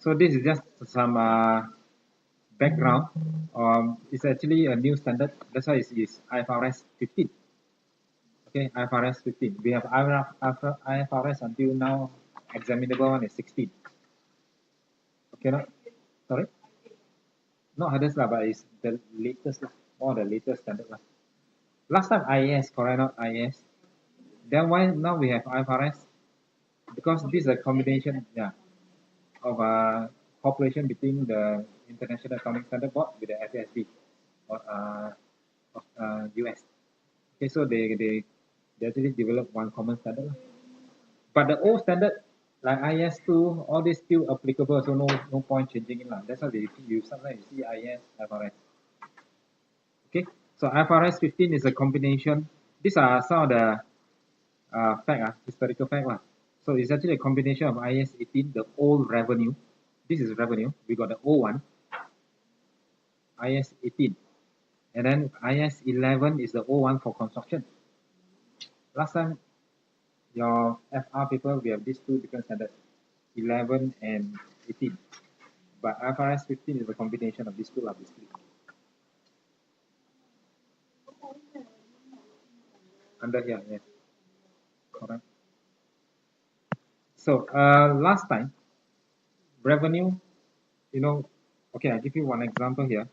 So this is just some background. It's actually a new standard. That's why it's IFRS 15. Okay, IFRS 15. We have IFRS until now. Examinable one is 16. Okay, no? Sorry? Not hardest lah, but it's the latest lah. More the latest standard lah. Last time IAS, correct? Not IAS. Then why now we have IFRS? Because this is a combination, yeah, of a cooperation between the International Accounting Standard Board with the FASB of US. Okay, so they actually developed one common standard. But the old standard, like IS2, all this still applicable, so no point changing it. That's why you sometimes you see IS, IFRS. Okay, so IFRS 15 is a combination. These are some of the historical fact. So it's actually a combination of IS 18, the old revenue. This is revenue. We got the old one, IS 18. And then IS 11 is the old one for construction. Last time, your FR paper, we have these two different standards, 11 and 18. But IFRS 15 is a combination of these two, basically. Under here, yes. Correct. So last time, revenue, okay, I'll give you one example here.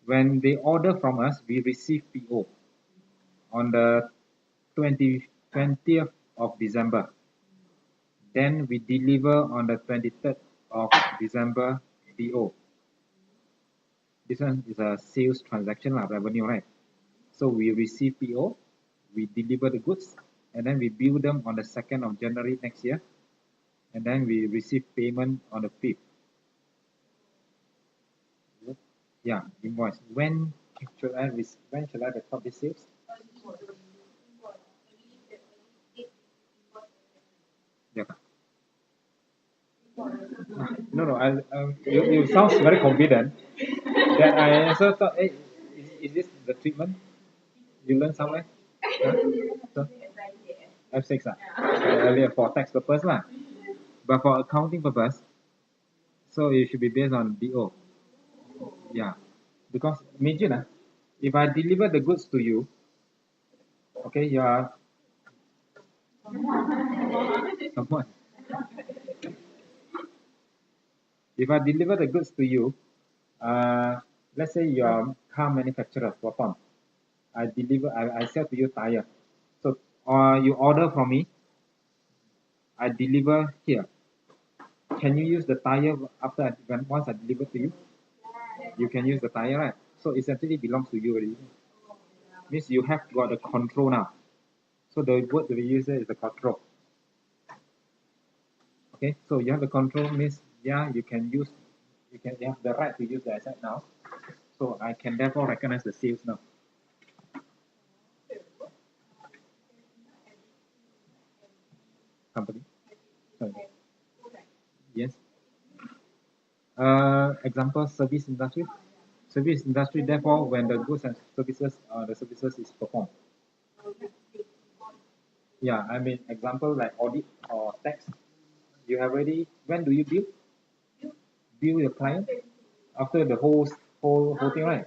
When they order from us, we receive PO on the 20th of December. Then we deliver on the 23rd of December PO. This one is a sales transaction, revenue, right? So we receive PO, we deliver the goods, and then we bill them on the 2nd of January next year. And then we receive payment on the 5th. Yeah, invoice. When should I record the sales? Yeah. No. You sound very confident. That I also thought, hey, is this the treatment you learned somewhere? Huh? So, F6 earlier for tax purpose but for accounting purpose, so it should be based on DO. Yeah, because imagine if I deliver the goods to you, okay, you are someone. If I deliver the goods to you, let's say you are car manufacturer, Proton. I sell to you tire. So you order from me, I deliver here. Can you use the tire once I deliver to you? You can use the tire, right? So it essentially belongs to you already. Means you have got the control now. So the word that we use there is the control. Okay, so you have the control means you have the right to use the asset now. So I can therefore recognize the sales now. Company. Sorry. Yes. Example, service industry. Service industry, therefore, when the goods and services, the services is performed. Yeah, I mean, example like audit or tax. You have already, when do you bill? Bill your client after the whole thing, right?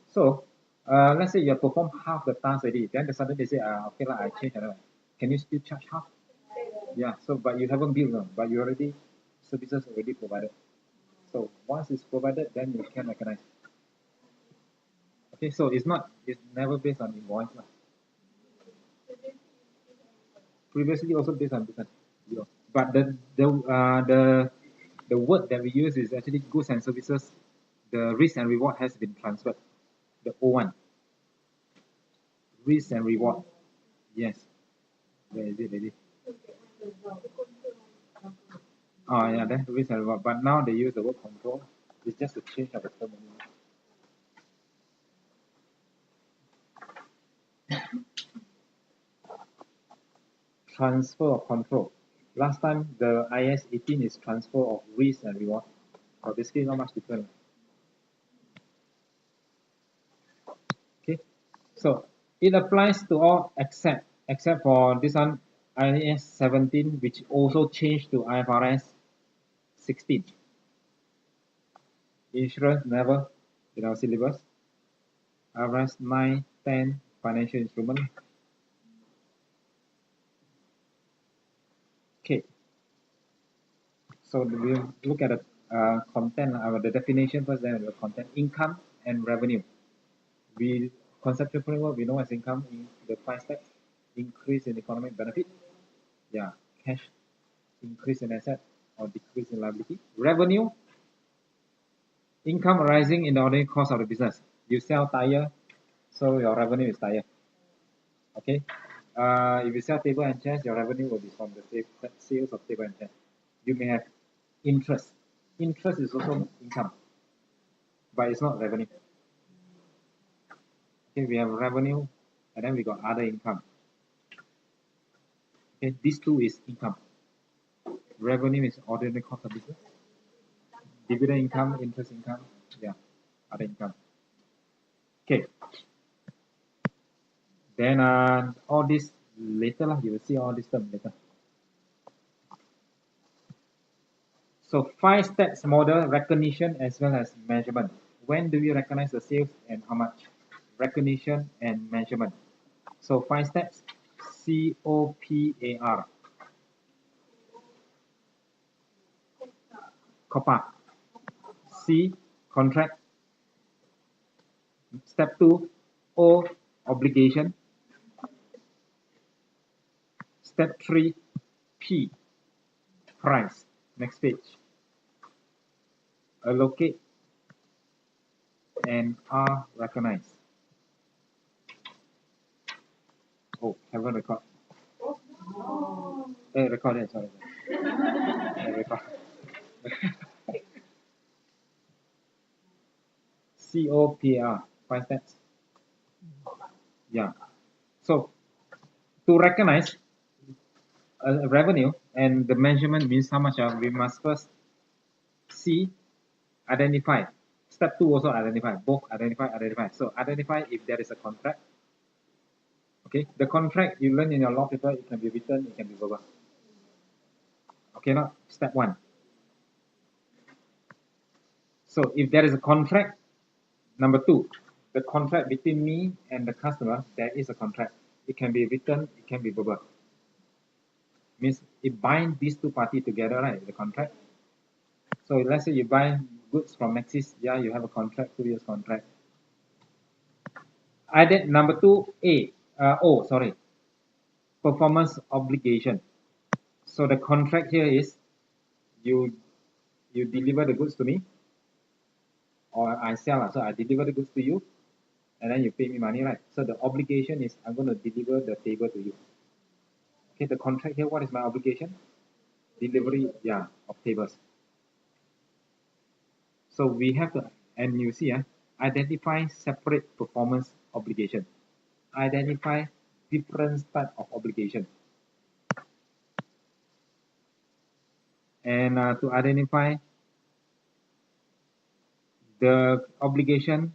So, let's say you have performed half the task already. Then suddenly they say, okay, I change another. Can you still charge half? Yeah. So, but you haven't billed, but you already services already provided. So once it's provided, then you can recognize. Okay, so it's never based on invoice. Previously also based on business. But the word that we use is actually goods and services. The risk and reward has been transferred. The O1. Risk and reward. Yes. Where is it already? Oh yeah, that's risk and reward. But now they use the word control. It's just a change of the term. Transfer of control. Last time the IS 18 is transfer of risk and reward. But basically not much different. Okay, so it applies to all except for this one, IAS 17, which also changed to IFRS 16. Insurance never in our syllabus. IFRS 9, 10, financial instrument. Okay. So we'll look at the content, the definition first, then the content. Income and revenue. We conceptual framework, we know as income in the 5 steps: increase in economic benefit, yeah, cash, increase in asset or decrease in liability. Revenue, income arising in the ordinary course of the business. You sell tire, so your revenue is tire. Okay. If you sell table and chairs, your revenue will be from the sales of table and chairs. You may have interest. Interest is also income, but it's not revenue. Okay, we have revenue, and then we got other income. Okay, these two is income. Revenue is ordinary cost of business. Dividend income, interest income, yeah, other income. Okay. Then all this later lah. You will see all this term later. So 5 steps model: recognition as well as measurement. When do we recognize the sales and how much? Recognition and measurement. So 5 steps: COPAR. COPAR. C, contract. Step 2, O, obligation. Step 3, P, price. Next page. Allocate and R, recognize. Oh, haven't record. Recorded, sorry. Record. COPAR, 5 steps. Yeah. So to recognize revenue, and the measurement means how much we must first see, identify. Step 2 also identify, both identify. So identify if there is a contract. Okay, the contract you learn in your law paper, it can be written, it can be verbal. Okay, now step 1. So if there is a contract, number 2, the contract between me and the customer, there is a contract. It can be written, it can be verbal. Means it binds these two parties together, right? The contract. So let's say you buy goods from Maxis, yeah, you have a contract, 2 years contract. Number 2, performance obligation. So the contract here is you deliver the goods to me, or I sell, so I deliver the goods to you, and then you pay me money, right? So the obligation is I'm going to deliver the table to you. Okay, the contract here, what is my obligation? Delivery, yeah, of tables. So we have to, and you see, identify separate performance obligation. Identify different type of obligation. And to identify the obligation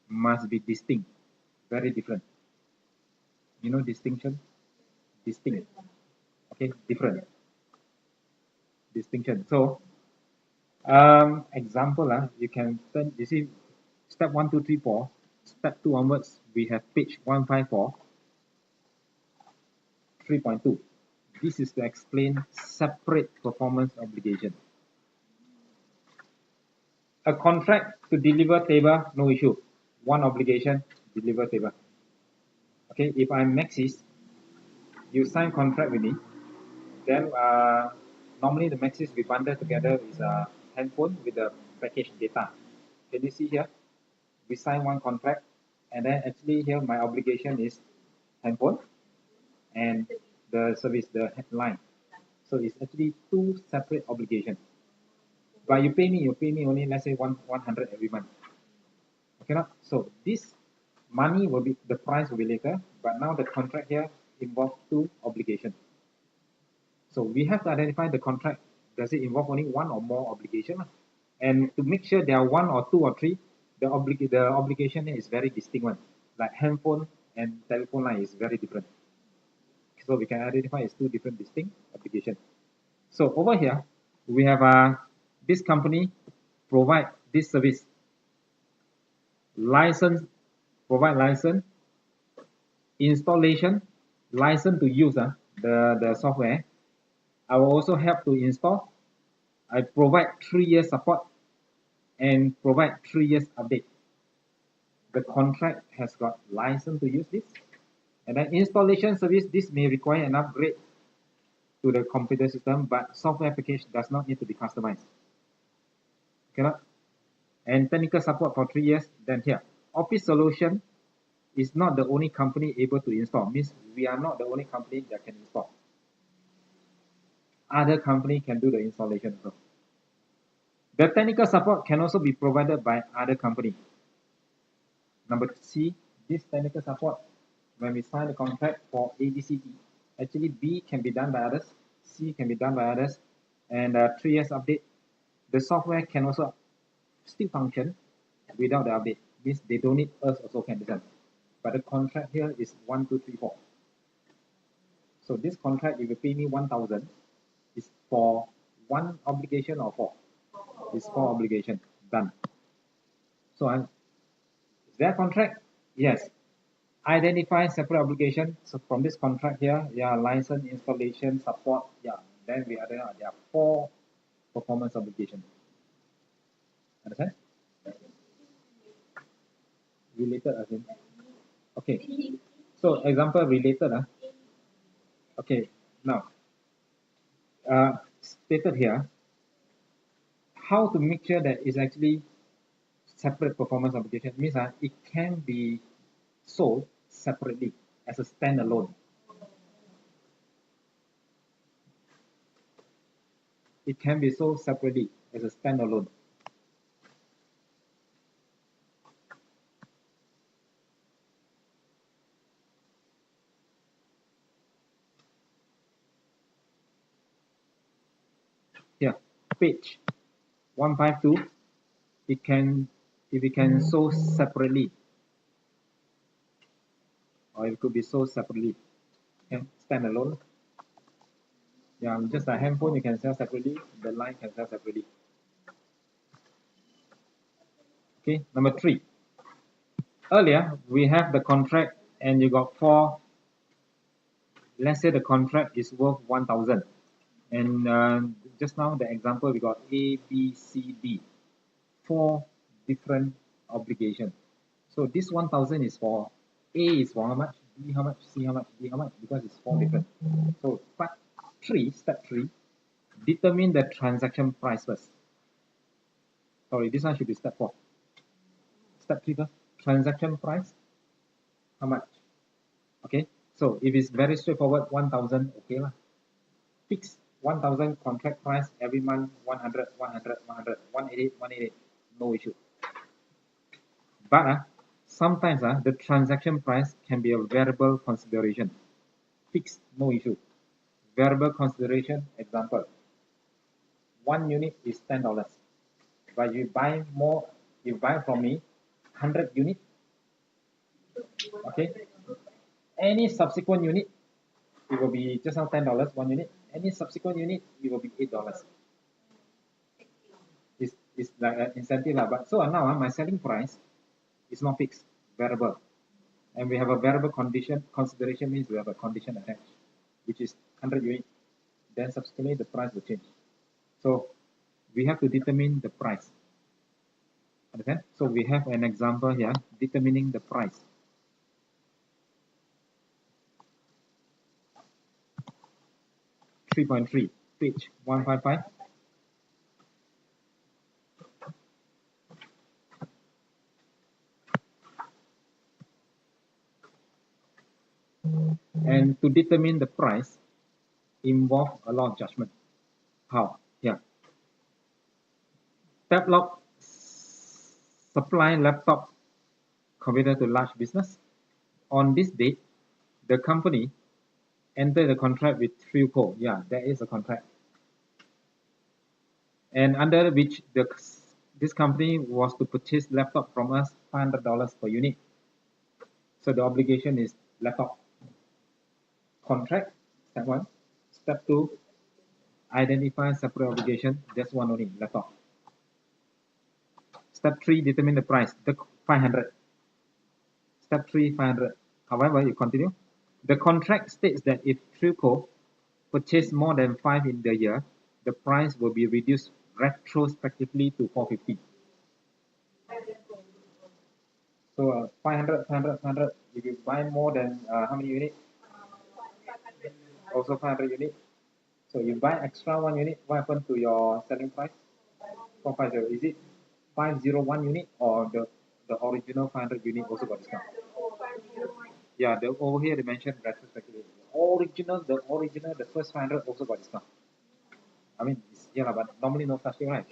must be distinct, very different. You know distinction? Distinct. Okay, different. Distinction. So, example, you can turn, you see, step 1, 2, 3, 4. Step 2 onwards, we have page 154, 3.2. This is to explain separate performance obligation. A contract to deliver table, no issue. One obligation, deliver table. Okay, if I'm Maxis, you sign contract with me, then normally the Maxis we bundle together is a handphone with the package data. Can you see here? We sign one contract, and then actually here my obligation is handphone and the service, the headline. So it's actually 2 separate obligations. But you pay me only, let's say 100 every month. Okay, now, so this money will be, the price will be later, but now the contract here involves 2 obligations. So we have to identify the contract. Does it involve only 1 or more obligation? And to make sure there are 1 or 2 or 3, the obligation is very distinct one. Like handphone and telephone line is very different. So we can identify as 2 different distinct obligations. So over here, we have this company provide this service. License, provide license, installation, license to use the software. I will also help to install. I provide 3 years support and provide 3 years update. The contract has got license to use this. And then installation service, this may require an upgrade to the computer system, but software package does not need to be customized. Okay, and technical support for 3 years. Then here, Office Solution is not the only company able to install. Means we are not the only company that can install. Other company can do the installation also. The technical support can also be provided by other company. Number C, this technical support, when we sign the contract for ABCD, actually B can be done by others, C can be done by others, and 3 years update. The software can also still function without the update. Means they don't need us also can be done. But the contract here is 1, 2, 3, 4. So this contract, if you pay me 1,000, is for 1 obligation or 4? It's 4 obligation, done. So is there a contract? Yes. Identify separate obligation. So from this contract here, yeah, license, installation, support, yeah. Then we identify there are 4 performance obligations. Understand? Related again. Okay. So example related. Okay. Now, stated here, how to make sure that it's actually separate performance obligation means it can be sold separately as a standalone. It can be sold separately as a standalone. Here, page 152. It can, if it can sold separately, or it could be sold separately. Okay, standalone. Yeah, just a handphone you can sell separately. The line can sell separately. Okay, number 3. Earlier we have the contract, and you got 4. Let's say the contract is worth 1,000, and just now the example we got A, B, C, D, 4 different obligations. So this 1,000 is for A is for how much, B how much, C how much, D how much, because it's 4 different. So part 3, step 3, determine the transaction price first. Sorry, this one should be step 4. Step 3 first, transaction price, how much? Okay, so if it's very straightforward, 1,000, okay lah. Fix 1,000 contract price every month, 100, 100, 100, 188, 188, no issue. But sometimes the transaction price can be a variable consideration. Fixed, no issue. Variable consideration, example, 1 unit is $10. But you buy more, you buy from me 100 unit. Okay. Any subsequent unit, it will be just now $10 1 unit. Any subsequent unit, it will be $8. It's like an incentive, but so now my selling price is not fixed, variable, and we have a variable consideration means we have a condition attached, which is 100 unit. Then subsequently the price will change. So we have to determine the price. Understand? So we have an example here determining the price. (3.3) page 155. And to determine the price involve a lot of judgment. How? Here. Tablock supply laptop computer to large business. On this date, the company entered the contract with Trilco. Yeah, there is a contract. And under which this company was to purchase laptop from us $500 per unit. So the obligation is laptop. Contract, step 1. Step 2, identify separate obligation, just one only, laptop. Step 3, determine the price, the 500. Step 3, 500. However, you continue. The contract states that if Trilco purchase more than 5 in the year, the price will be reduced retrospectively to 450. So 500, 500, 500. If you buy more than how many units? Also 500 units. So you buy extra 1 unit, what happened to your selling price? 450. Is it 501 unit or the original 500 unit also got discount? Yeah, over here they mentioned retrospectively. The first 500 also got discount. I mean, yeah, but normally no such thing, right?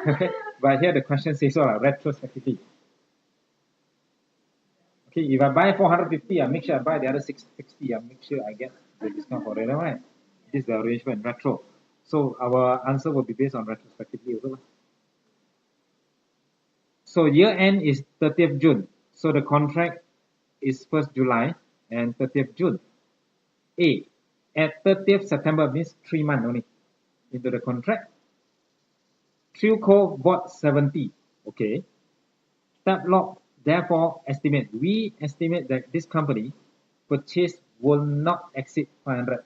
Okay, but here the question says so, retrospectively. Okay, if I buy 450, I make sure I buy the other 660. I make sure I get the discount for the other one. This is the arrangement, retro. So our answer will be based on retrospectively also. So year end is 30th June. So the contract is 1st July and 30th June. A, at 30th September means 3 months only into the contract. Trilco bought 70. Okay. Tab log, therefore, we estimate that this company purchase will not exceed 500.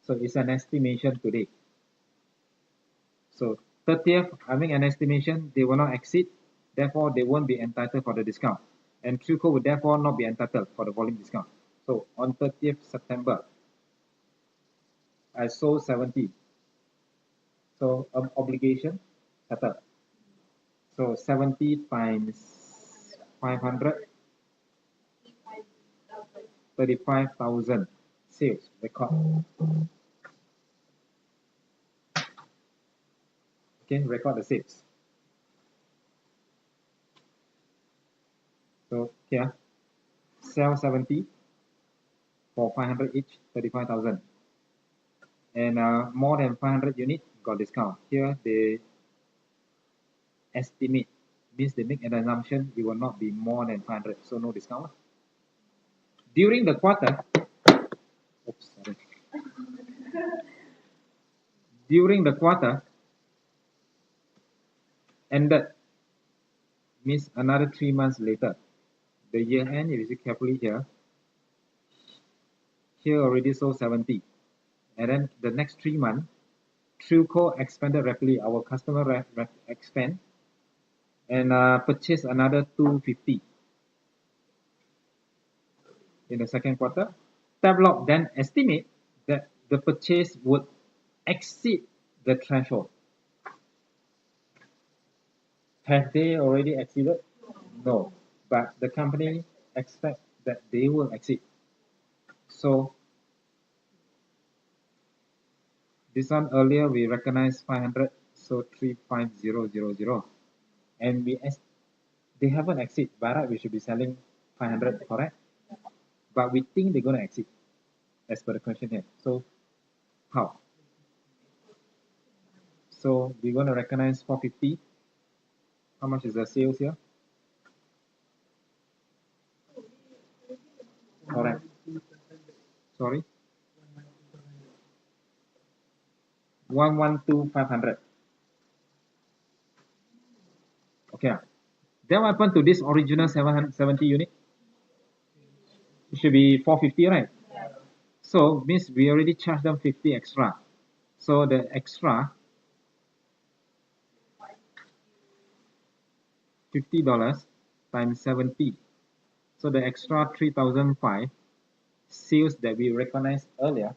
So it's an estimation today. So 30th, having an estimation, they will not exceed. Therefore, they won't be entitled for the discount. And Trilco would therefore not be entitled for the volume discount. So on 30th September, I sold 70. So obligation settled. So 70 times 500, 35,000 sales record. Okay, record the sales. So here, sell 70 for 500 each, 35,000. And more than 500 units got discount. Here they estimate, means they make an assumption it will not be more than 500, so no discount. During the quarter, oops, sorry. During the quarter ended, means another 3 months later. The year end, if you see carefully here already sold 70. And then the next 3 months, Trilco expanded rapidly. Our customer expand and purchase another 250 in the second quarter. Tablock then estimate that the purchase would exceed the threshold. Have they already exceeded? No, but the company expects that they will exceed. So this one earlier we recognized 500, so 35000, and they haven't exceed. By right, we should be selling 500, correct? But we think they're going to exceed, as per the question here. So how? So we're going to recognize 450. How much is the sales here? Correct. Sorry. 112,500. Okay. Then what happened to this original 770 unit? It should be 450, right? So means we already charged them 50 extra. So the extra $50 times 70. So the extra 3,005 sales that we recognized earlier,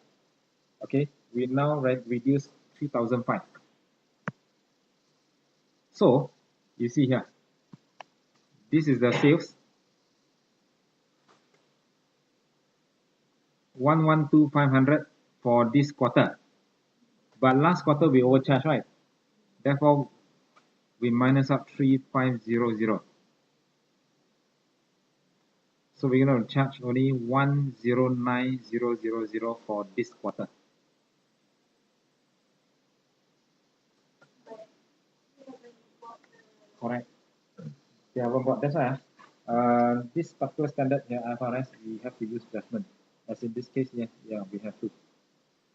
okay, we now reduce 3,005. So you see here, this is the sales 112,500 for this quarter. But last quarter we overcharged, right? Therefore, we minus out 3,500. So we're going to charge only 109,000 for this quarter. Correct. Yeah, but that's why this particular standard here, IFRS, we have to use judgment. As in this case, yeah, we have to.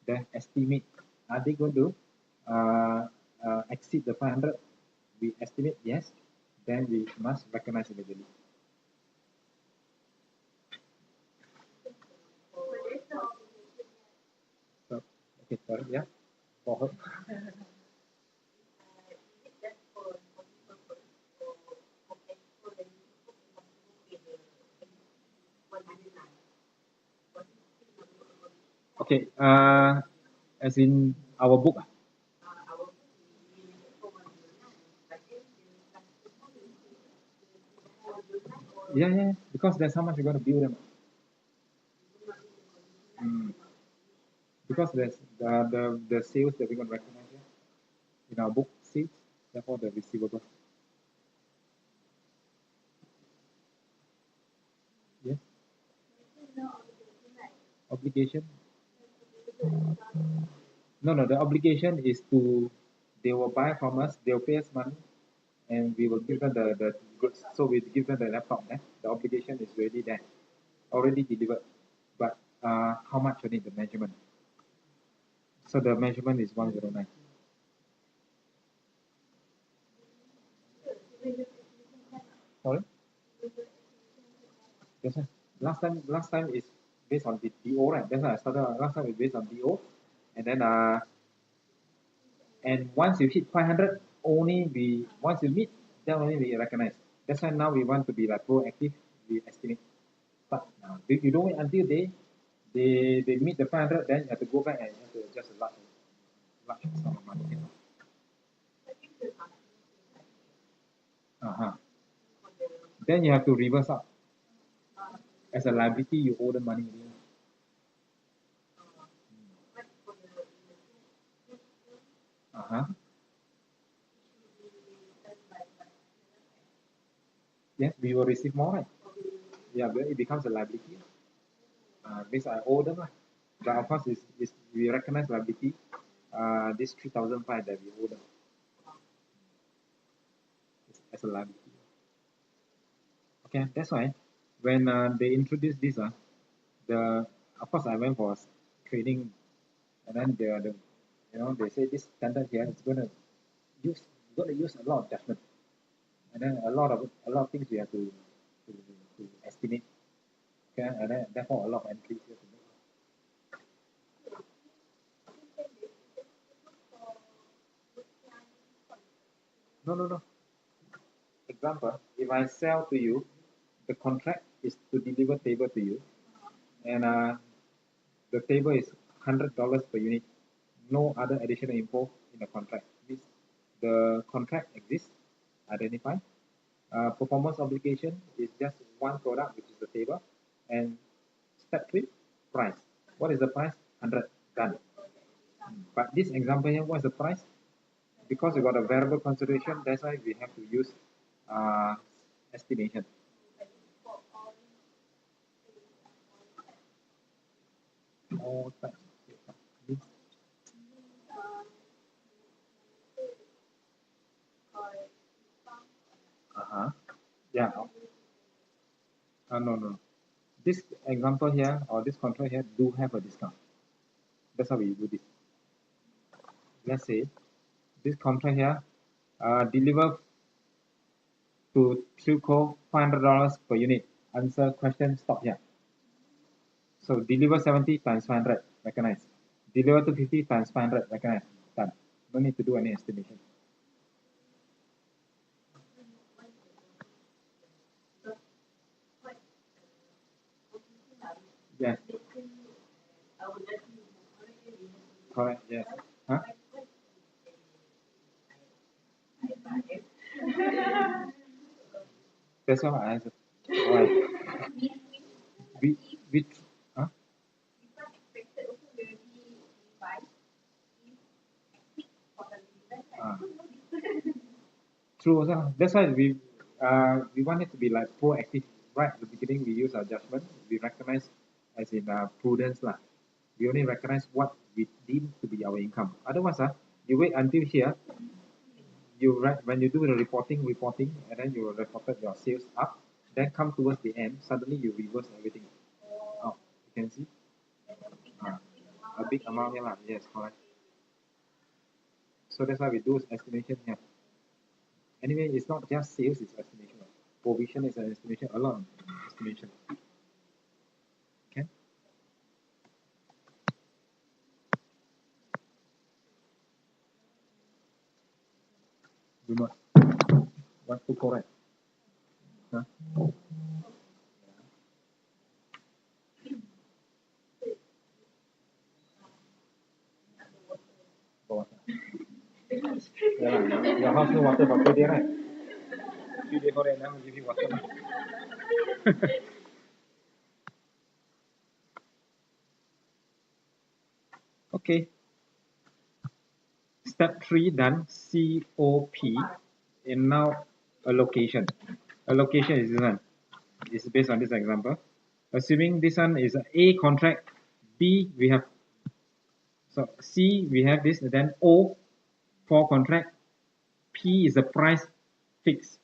Then estimate, are they going to exceed the 500? we estimate yes, then we must recognize immediately. So, okay, sorry, yeah, for her. Okay, as in our book. Yeah, yeah, because that's how much you're going to build them. Mm. Because there's the sales that we're going to recognize here in our book sales, therefore the receivable. Yes, obligation. No, no, the obligation is to, they will buy from us, they'll pay us money, and we will give them the goods. So we give them the laptop. The obligation is already there, already delivered. But how much you need the measurement? So the measurement is 109. Sorry? That's why. Last time is based on the DO, right? That's why I started last time is based on DO. And then and once you hit 500, only we once you meet, then only we recognize. That's why now we want to be like proactive, we estimate. But if you don't wait until they meet the 500, then you have to go back and you have to adjust a large sum of money. Uh-huh. Then you have to reverse up. As a liability, you owe the money. Uh-huh. Yes, we will receive more, right? Yeah, but it becomes a liability. Means I owe them. But of course, is we recognize liability. This 3,005 that we owe them as a liability. Okay, that's why when they introduced this, the of course I went for training, and then the they say this standard here is use going to use a lot of judgment, and then a lot of things we have to, to estimate. Okay, and then therefore a lot of entries we have to make. No, no, no. Example, if I sell to you, the contract is to deliver table to you, and the table is $100 per unit. No other additional info in the contract. Means the contract exists, identified. Performance obligation is just one product, which is the table. And step three, price. What is the price? 100. Done. But this example here, what's the price? Because we got a variable consideration, that's why we have to use uh, estimation. All types. Uh-huh. Yeah. No, no. This example here or this contract here do have a discount. That's how we do this. Let's say this contract here deliver to Truco $500 per unit. Answer question, stop here. So deliver 70 times 500, recognize. Deliver to 50 times 500, recognize. Done. No need to do any estimation. Yes. Correct. Yes. Huh? That's what I answered. Why? We, we, huh? Ah. True. Also. That's why we want it to be like proactive. Right at the beginning, we use our judgment. We recognize as in prudence lah. We only recognize what we deem to be our income. Otherwise, you wait until here. You write when you do the reporting, and then you reported your sales up. Then come towards the end, suddenly you reverse everything. Oh, you can see uh, a big amount here lah. Yes, correct. So that's why we do estimation here. Anyway, it's not just sales, it's estimation. Provision is an estimation, a lot of estimation. Okay. Do not want to correct. Huh? Yeah, your house no water for 2 days, right? 2 days for that, now give you water. Okay. Step 3 done, COP, and now allocation. Allocation is this one. It's based on this example. Assuming this one is A contract, B we have, so C we have this, then O for contract, P is the price fixed.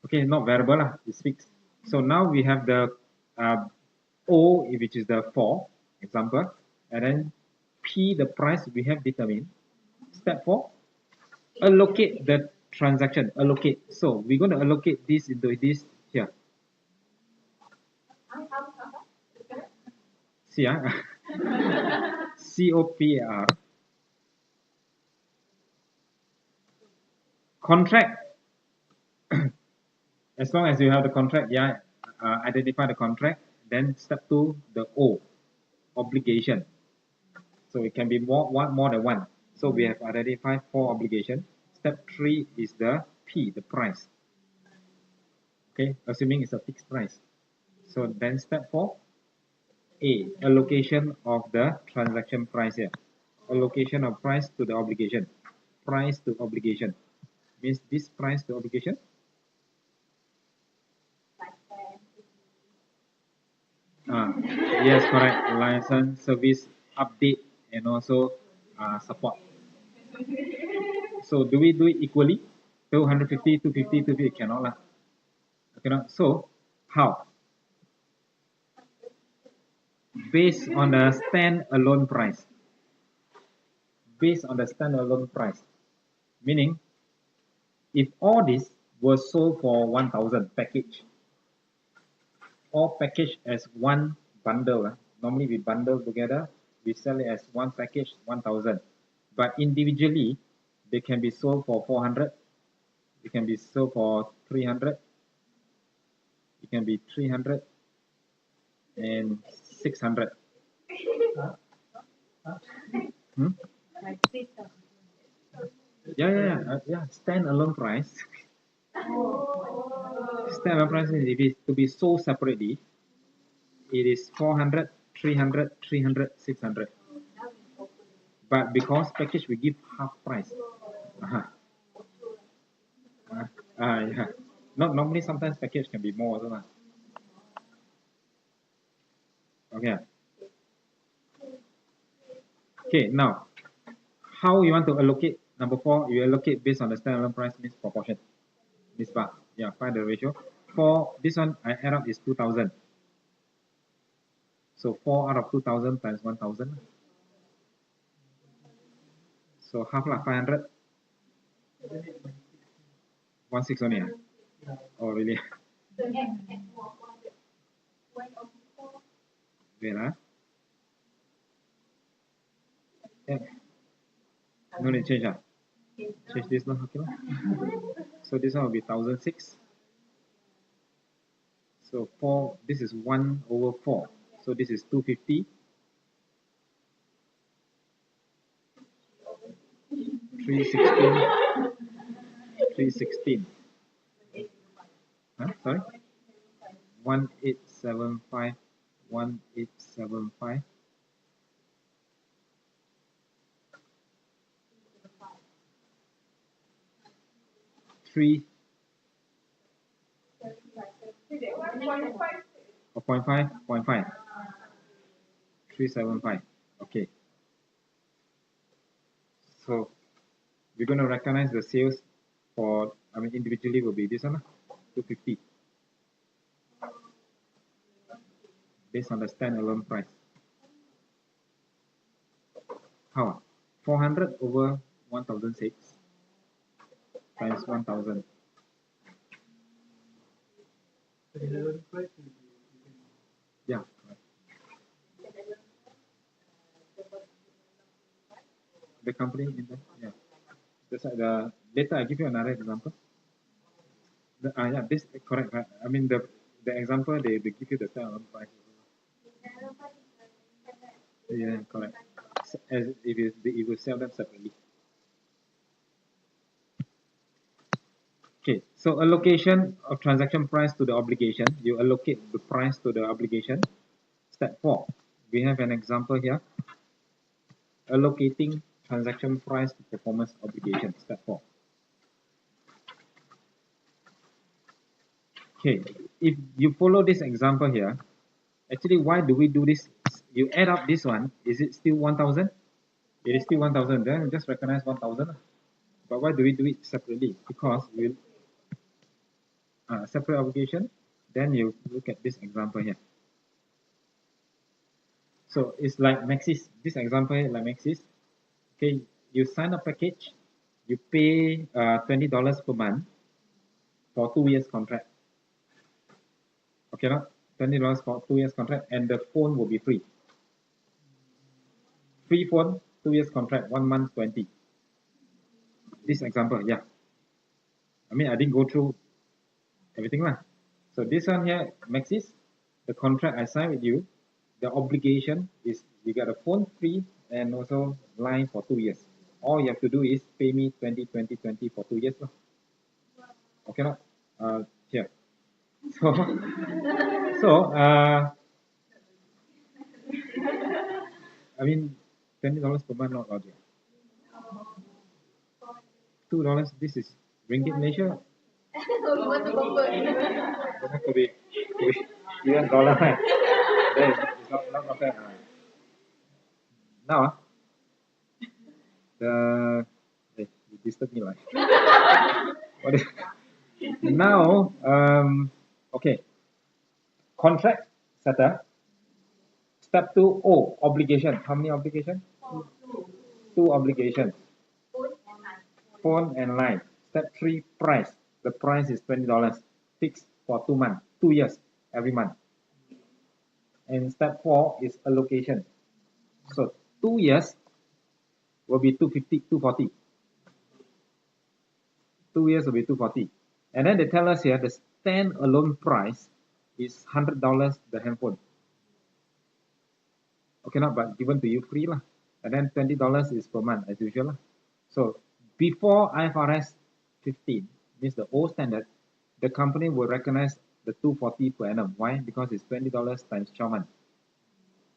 Okay, not variable lah, it's fixed. So now we have the O, which is the 4 example, and then P, the price we have determined. Step 4, allocate the transaction. Allocate. So we're going to allocate this into this here. See, COPAR. Contract. As long as you have the contract, yeah, identify the contract. Then step 2, the O, obligation. So it can be more than one. So we have identified 4 obligations. Step 3 is the P, the price. Okay, assuming it's a fixed price. So then step 4, A, allocation of the transaction price here. Allocation of price to the obligation. Price to obligation. Means this price to obligation. Yes, correct. License, service, update, and also support. So do we do it equally? 250, 250, 250, cannot lah. Cannot. So how? Based on the stand-alone price. Based on the stand-alone price. Meaning, if all this was sold for 1,000 package, all packaged as one bundle, normally we bundle together, we sell it as one package, 1,000. But individually, they can be sold for 400, they can be sold for 300, it can be 300 and 600. Hmm? Yeah. Stand-alone price. Stand-alone price is to be sold separately. It is 400, 300, 300, 600. But because package we give half price. Yeah. Not normally, sometimes package can be more also. Okay. Okay, now how you want to allocate? Number 4, you allocate based on the standalone price, means proportion. This bar. Yeah, find the ratio. For this one, I add up is 2,000. So 4 out of 2,000 times 1,000. So half lah, 500. 1,600 only. Oh, really? Wait lah. Yeah. No need change ah. Change this now, okay lah. So this one will be 1,006. So 4, this is 1 over 4. So this is 250. 316. 316. Huh? Sorry? 1875. 1875. 3. 0.5. 0.5. 375. Okay. So we're going to recognize the sales for, individually will be this one, 250. Based on the standalone price. How? 400 over 1,006. times 1000. Yeah, correct. The company in the, yeah. That's like the later I give you another example. Yeah, this correct. I mean the example they give you the term price. Yeah, correct. As if you sell them separately. Okay, so allocation of transaction price to the obligation. You allocate the price to the obligation. Step 4. We have an example here. Allocating transaction price to performance obligation. Step 4. Okay, if you follow this example here, actually why do we do this? You add up this one, is it still 1000? It is still 1000, then just recognize 1000. But why do we do it separately? Because we separate obligation, then you look at this example here. So it's like Maxis, this example here like Maxis. Okay, you sign a package, you pay $20 per month for 2 years contract. Okay, not $20 for 2 years contract, and the phone will be free. Free phone, 2 years contract, 1 month 20. This example, yeah. I mean, I didn't go through everything lah. So this one here, Maxis, the contract I signed with you, the obligation is you get a phone free and also line for 2 years. All you have to do is pay me 20, 20, 20 for 2 years lah. Okay, not? Here. So, so I mean, $20 per month not logic. $2. This is ringgit Malaysia. Could be US dollar, right? That is not fair. Now, you disturb me, like. What is, now, okay. Contract settle. Step 2, obligation. How many obligation? 2 obligation. Phone and line. Step 3, price. The price is $20, fixed for 2 months, 2 years, every month. And step 4 is allocation. So 2 years will be 250, 240. 2 years will be 240. And then they tell us here the stand-alone price is $100 the handphone. Okay, not but given to you free lah. And then $20 is per month as usual lah. So before IFRS 15, means the old standard, the company will recognize the 240 per annum. Why? Because it's $20 times 12 months.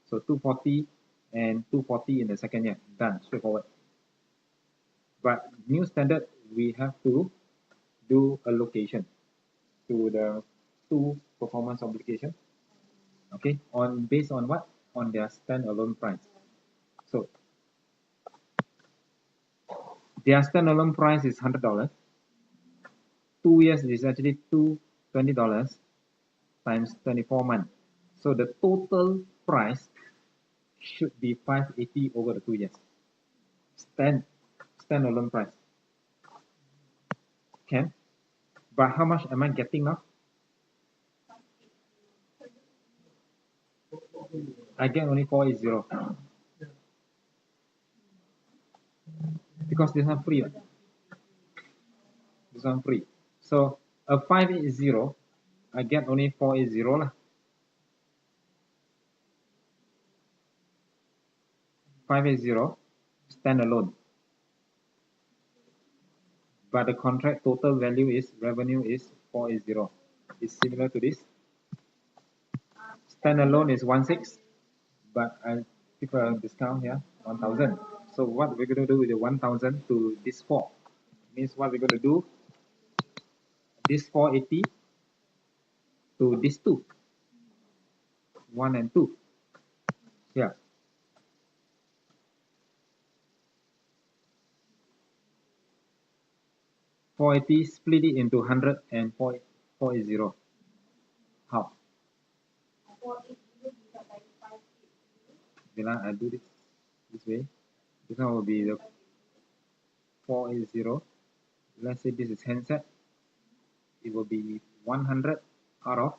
So 240 and 240 in the second year. Done, straightforward. But new standard, we have to do allocation to the 2 performance obligation. Okay, based on what? On their stand-alone price. So their stand-alone price is $100. 2 years is actually $20 times 24 months. So the total price should be 580 over the 2 years. Stand-alone price. Can? But how much am I getting now? I get only 480. Because this one free. This one free. So a 580, I get only 480 lah. 580 standalone. But the contract total value is revenue is 480. It's similar to this. Standalone is 16, but I give a discount here, 1000. So what we're going to do with the 1000 to this 4 means what we're going to do, this 480 to this 2, 1 and 2. Yeah. $480, split it into 100 and 480. How? I do this way. This one will be the 480 let's say this is handset, it will be 100 out of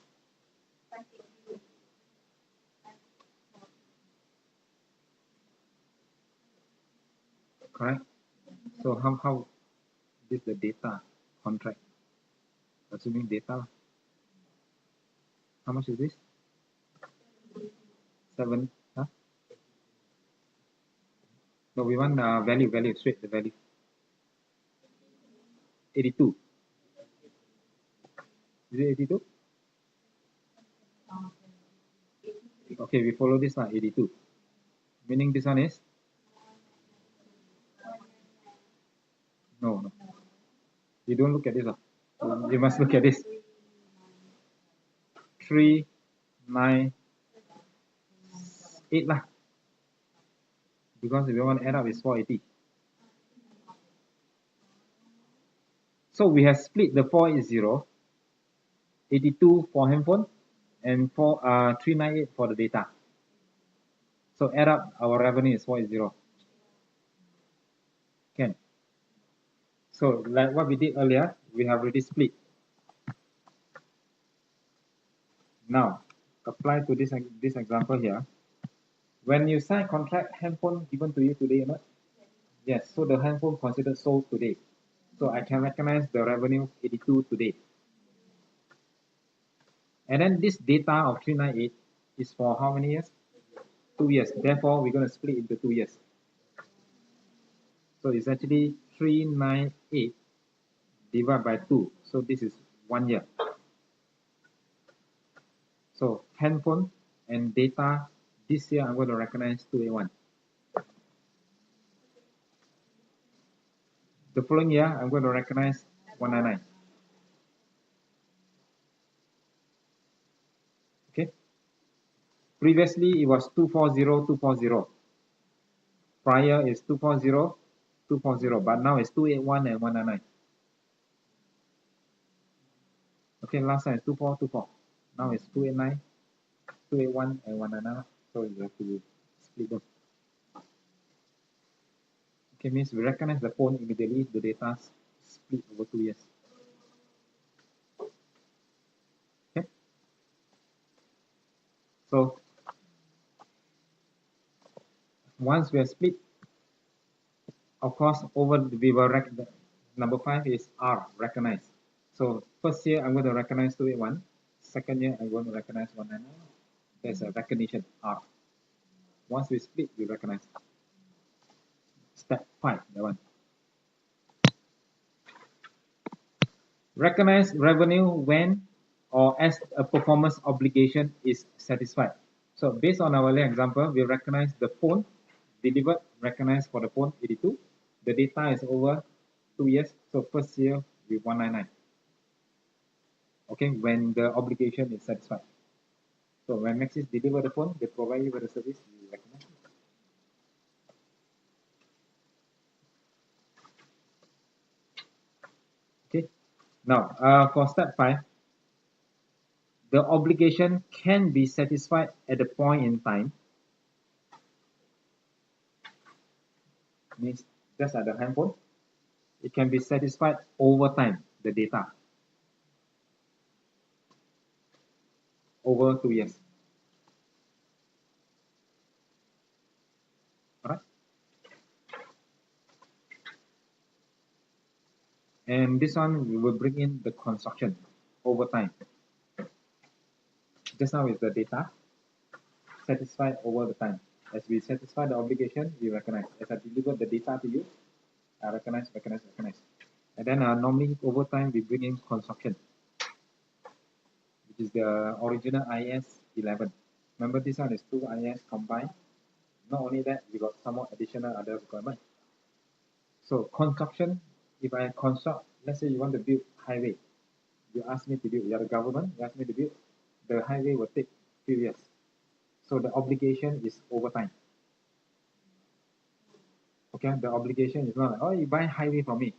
correct. So how this the data contract, assuming data, how much is this? 7, huh? No, we want value straight, the value 82. Is it 82? Okay, we follow this one, 82, meaning this one is no, you don't look at this one. You must look at this 398 lah, because if you want to add up it's 480. So we have split the 480, 82 for handphone and 398 for the data. So add up our revenue is 480. Can. So like what we did earlier, we have already split. Now apply to this example here. When you sign contract, handphone given to you today, not? Yes. So the handphone considered sold today. So I can recognize the revenue 82 today. And then this data of 398 is for how many years? 2 years. Therefore, we're going to split into 2 years. So it's actually 398 divided by 2. So this is 1 year. So handphone and data, this year I'm going to recognize 281. The following year, I'm going to recognize 199. Okay. Previously, it was 240, 240. Prior is 240, 240. But now it's 281 and 199. Okay, last time is 2424. Now it's 289, 281 and 199. So you have to split them. Okay, means we recognize the phone immediately, the data split over 2 years. Okay. So once we are split, of course, over we will number 5 is R, recognize. So first year I'm going to recognize 281. Second year I'm going to recognize 199. There's a recognition R. Once we split, we recognize. Step 5, that one. Recognize revenue when or as a performance obligation is satisfied. So based on our example, we recognize the phone delivered, recognized for the phone 82. The data is over 2 years. So first year with 199. Okay, when the obligation is satisfied. So when Maxis deliver the phone, they provide you with the service, you recognize. Okay. Now, for step 5, the obligation can be satisfied at a point in time. Means just like the handphone, it can be satisfied over time, the data. Over 2 years. Alright. And this one we will bring in the construction over time. Just now is the data satisfied over the time. As we satisfy the obligation, we recognize. As I deliver the data to you, I recognize. And then normally over time we bring in construction, which is the original IS 11. Remember this one is 2 IS combined. Not only that, we got some more additional other requirements. So construction, if I construct, let's say you want to build highway, you ask me to build, you are the government, you ask me to build, the highway will take few years. So the obligation is over time. Okay, the obligation is not like, oh, you buy highway from me,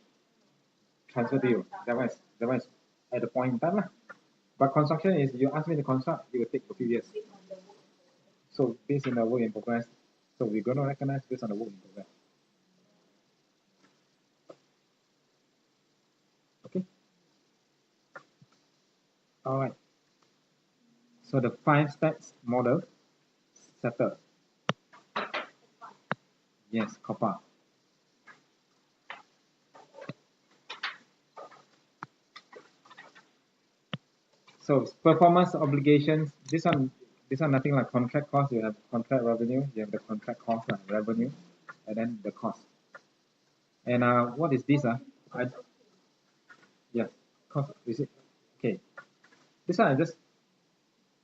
transfer to you. That one is at the point in time lah. But construction is you ask me to construct, it will take a few years. So based on the work in progress, so we're going to recognize based on the work in progress. All right. So the 5 steps model settled. Yes, COPA. So performance obligations. This one nothing like contract cost. You have contract revenue. You have the contract cost revenue, and then the cost. And what is this? Yeah, cost. Is it okay? This one I just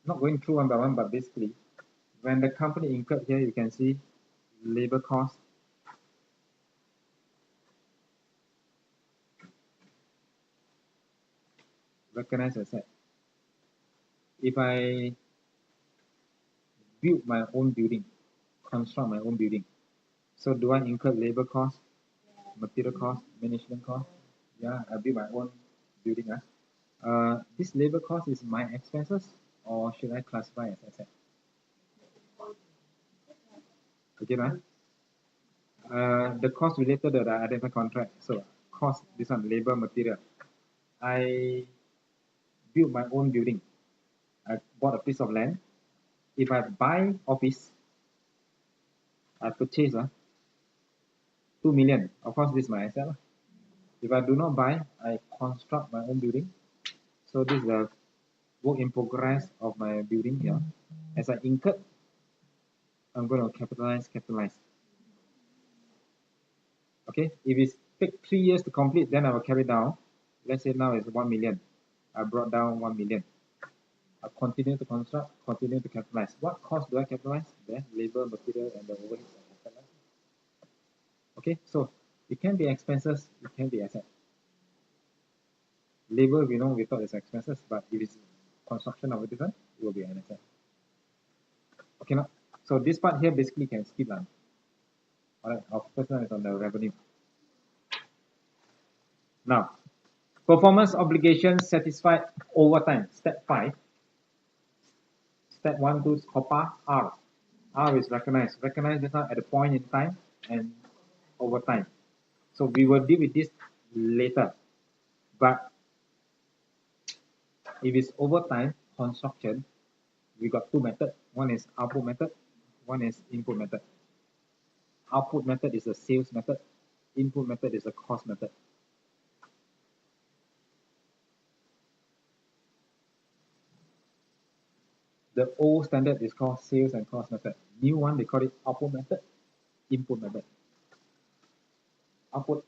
not going through one by one, but basically, when the company incurred here, you can see labor cost, recognized asset. If I build my own building, construct my own building, so do I incur labor cost, material cost, management cost? Yeah, I build my own building. This labor cost is my expenses, or should I classify as asset? Okay, right? The cost related to the identified contract. So cost, this one labor material. I build my own building. I bought a piece of land. If I buy office, I purchase 2 million. Of course, this is my asset. If I do not buy, I construct my own building. So this is the work in progress of my building here. As I incur, I'm going to capitalize. Okay, if it takes 3 years to complete, then I will carry down. Let's say now it's 1 million. I brought down 1 million. I continue to construct, continue to capitalize. What cost do I capitalize? The labor, material, and the overheads are capitalized. Okay, so it can be expenses, it can be asset. Labor, we thought it's expenses, but if it's construction of a different, it will be an asset. Okay, now, so this part here basically can skip. Alright, our first one is on the revenue. Now, performance obligations satisfied over time. Step 5. Step 1 goes COPA R. R is recognized. Recognized this at a point in time and over time. So we will deal with this later. But if it's over time, construction, we got 2 methods. One is output method, one is input method. Output method is a sales method. Input method is a cost method. The old standard is called sales and cost method. New one, they call it output method, input method. Output,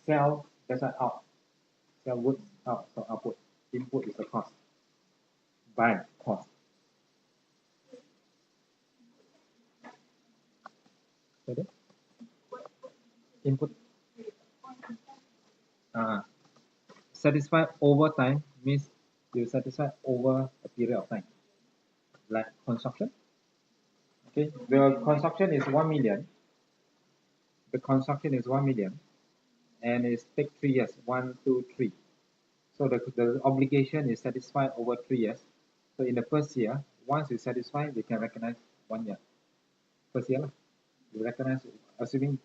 sell, that's why out. Sell goods out, so output. Input is the cost. Buy, cost. Input. Satisfy over time means you satisfy over a period of time. Like construction. Okay, the construction is 1 million. The construction is 1 million and it takes 3 years. 1, 2, 3. So the obligation is satisfied over 3 years. So in the first year, once you satisfy, we can recognize 1 year. First year, you recognize, assuming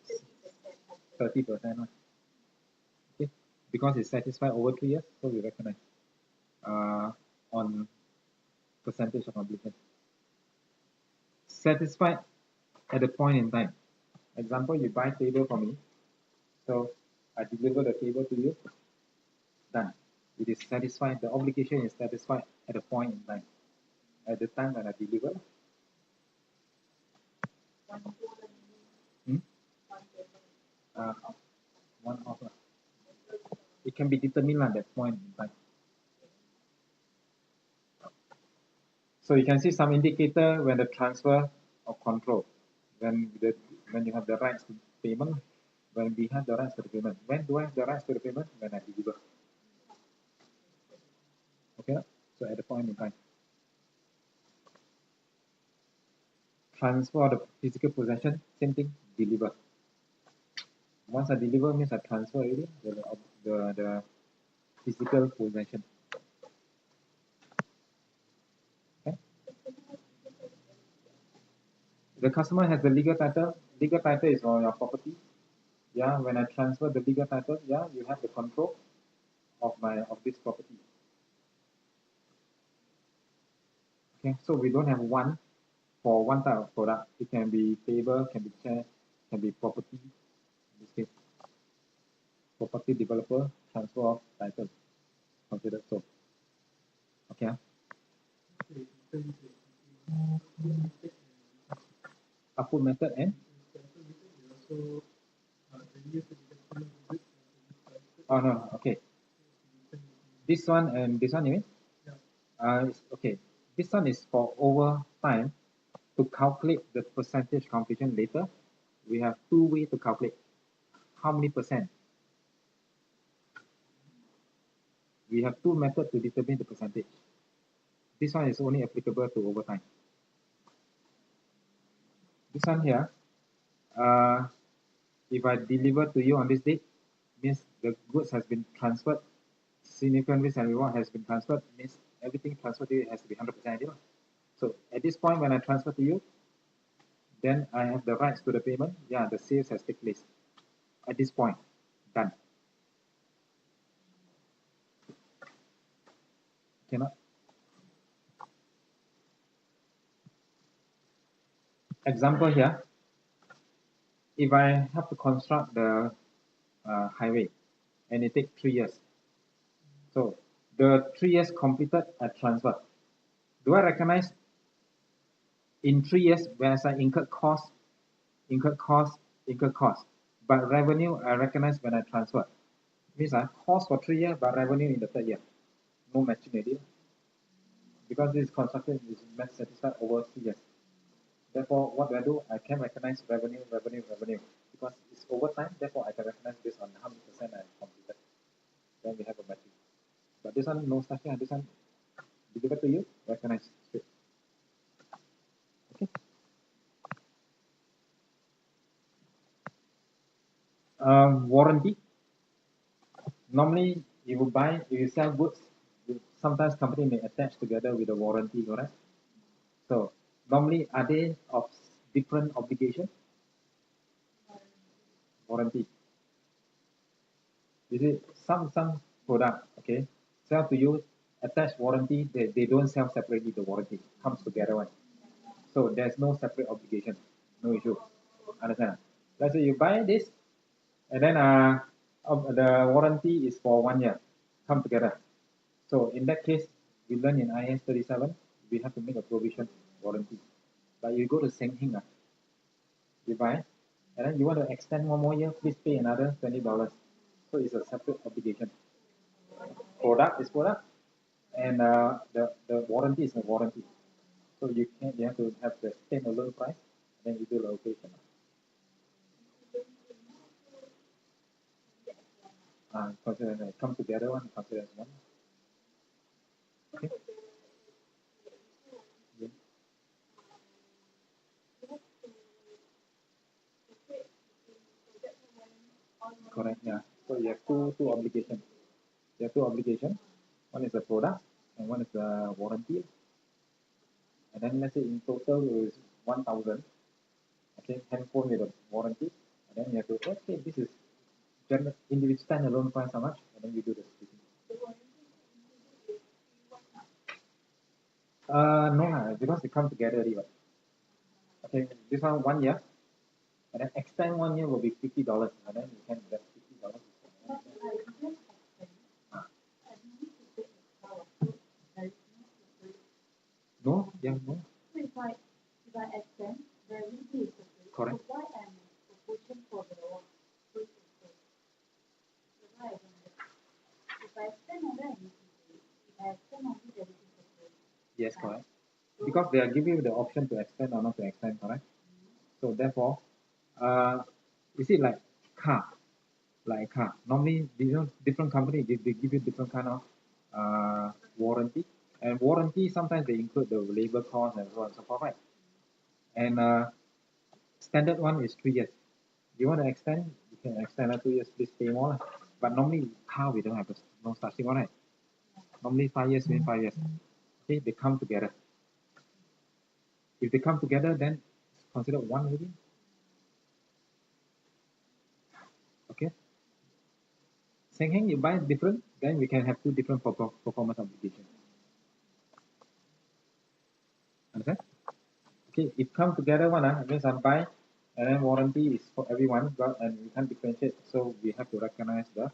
30%. Okay, because it's satisfied over 3 years, so we recognize on percentage of obligation. Satisfied at a point in time. Example, you buy table for me, so I deliver the table to you. Done. It is satisfied. The obligation is satisfied at a point in time. At the time when I deliver. One offer. It can be determined at that point in time. So you can see some indicator when the transfer of control, when you have the rights to payment, when we have the rights to the payment. When do I have the rights to the payment? When I deliver. Okay, so at the point in time. Transfer the physical possession, same thing, deliver. Once I deliver means I transfer already the physical possession. Okay. The customer has the legal title. Legal title is on your property. Yeah, when I transfer the legal title, yeah, you have the control of this property. Okay, so we don't have one for one type of product. It can be table, can be chair, can be property. In this case, property developer, transfer of title, considered so. Okay. Output method and oh no, okay. This one and this one you mean? Okay. This one is for over time. To calculate the percentage completion later, we have two ways to calculate. How many percent? We have two methods to determine the percentage. This one is only applicable to overtime. This one here, if I deliver to you on this date, means the goods has been transferred, significant risk and reward has been transferred, means everything transferred to you has to be 100% ideal. So at this point, when I transfer to you, then I have the rights to the payment. Yeah, the sales has taken place. At this point, done. Cannot. Example here, if I have to construct the highway and it takes 3 years. So the 3 years completed, I transfer. Do I recognize in 3 years whereas I incurred cost, but revenue I recognize when I transfer. Means I cost for 3 years, but revenue in the 3rd year. No matching idea. Because this construction is match satisfied over 3 years. Therefore, what do? I can recognize revenue, because it's over time. Therefore, I can recognize based on how many percent I completed. Then we have a matching. But this one, no such thing. This one, delivered to you, recognize straight. Okay. Warranty. Normally, if you sell goods, sometimes company may attach together with a warranty, correct? So normally, are they of different obligation? Warranty. You see, some product, okay, sell to you, attached warranty, they don't sell separately the warranty, comes together one. So there's no separate obligation, no issue. Understand? Let's say you buy this, and then the warranty is for 1 year, come together. So in that case, we learn in IS 37, we have to make a provision warranty. But you go to Seng Hing, you buy, and then you want to extend 1 more year, please pay another $20. So it's a separate obligation. Product is product, and the warranty is a warranty. So you have to have the standalone price, and then you do the allocation. Consider come together one, consider as one. Okay. Yeah. Correct. Yeah. So you have two obligations. You have two obligations. One is the product, and one is the warranty. And then let's say in total is 1,000. Okay, handphone with a warranty, and then you have to okay, this is general individual standalone price how much, and then you do the splitting. No, because they come together already. Okay, this one year, and then extend 1 year will be $50, and then you can get $50. No, yeah, no. If I extend, there will be correct. Why am proportion for the if I extend on that, if I extend on it, yes, correct. Because they are giving you the option to extend or not to extend, correct? So therefore, you see like car. Normally, different company they give you different kind of warranty. And warranty sometimes they include the labor cost and so on and so forth, right? And standard one is 3 years. You want to extend, you can extend 2 years, please pay more. But normally car we don't have no such thing, right? Normally 5 years means 5 years. Okay, they come together. If they come together, then it's considered one maybe. Okay. Seng Heng, you buy different, then we can have two different performance obligations. Understand? Okay, if come together one, means I buy, and then warranty is for everyone, but and we can't differentiate, so we have to recognize the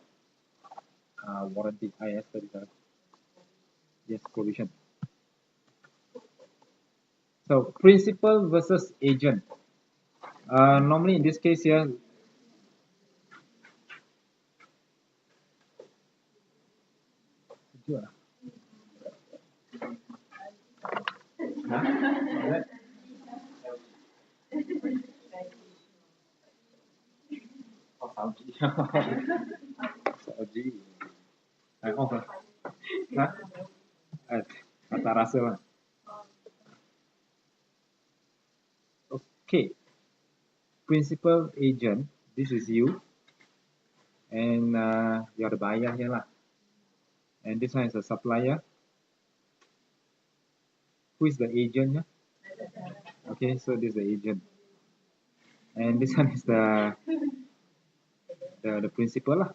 warranty IS 37. Yes, provision. So principal versus agent. Normally in this case here, tak rasa lah. Okay, principal agent, this is you, and you're the buyer here lah. And this one is a supplier. Who is the agent here? Okay, so this is the agent, and this one is the principal lah.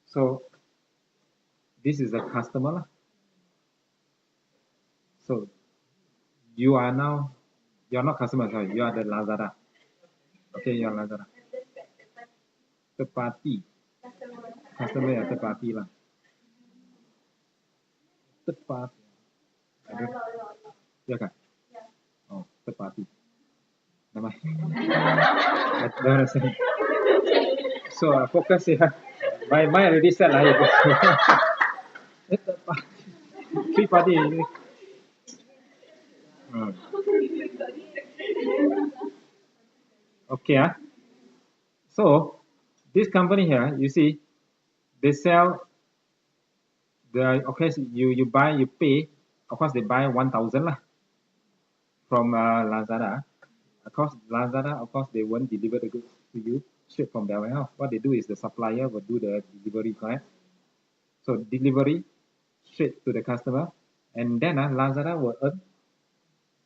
So this is the customer lah. So you are now, you are not customer, sorry, you are the Lazada. Okay, you are Lazada. Third party. Customer ya third party lah. Third party. Ada? Ya kan? Oh, third party. Nama. So focus ya. My already set lah. Third party. Three party. Okay, so this company here, you see, they sell the, okay, so you buy, you pay, of course they buy 1,000 lah from Lazada. Of course Lazada, of course they won't deliver the goods to you straight from their warehouse. What they do is the supplier will do the delivery, correct? So delivery straight to the customer, and then Lazada will earn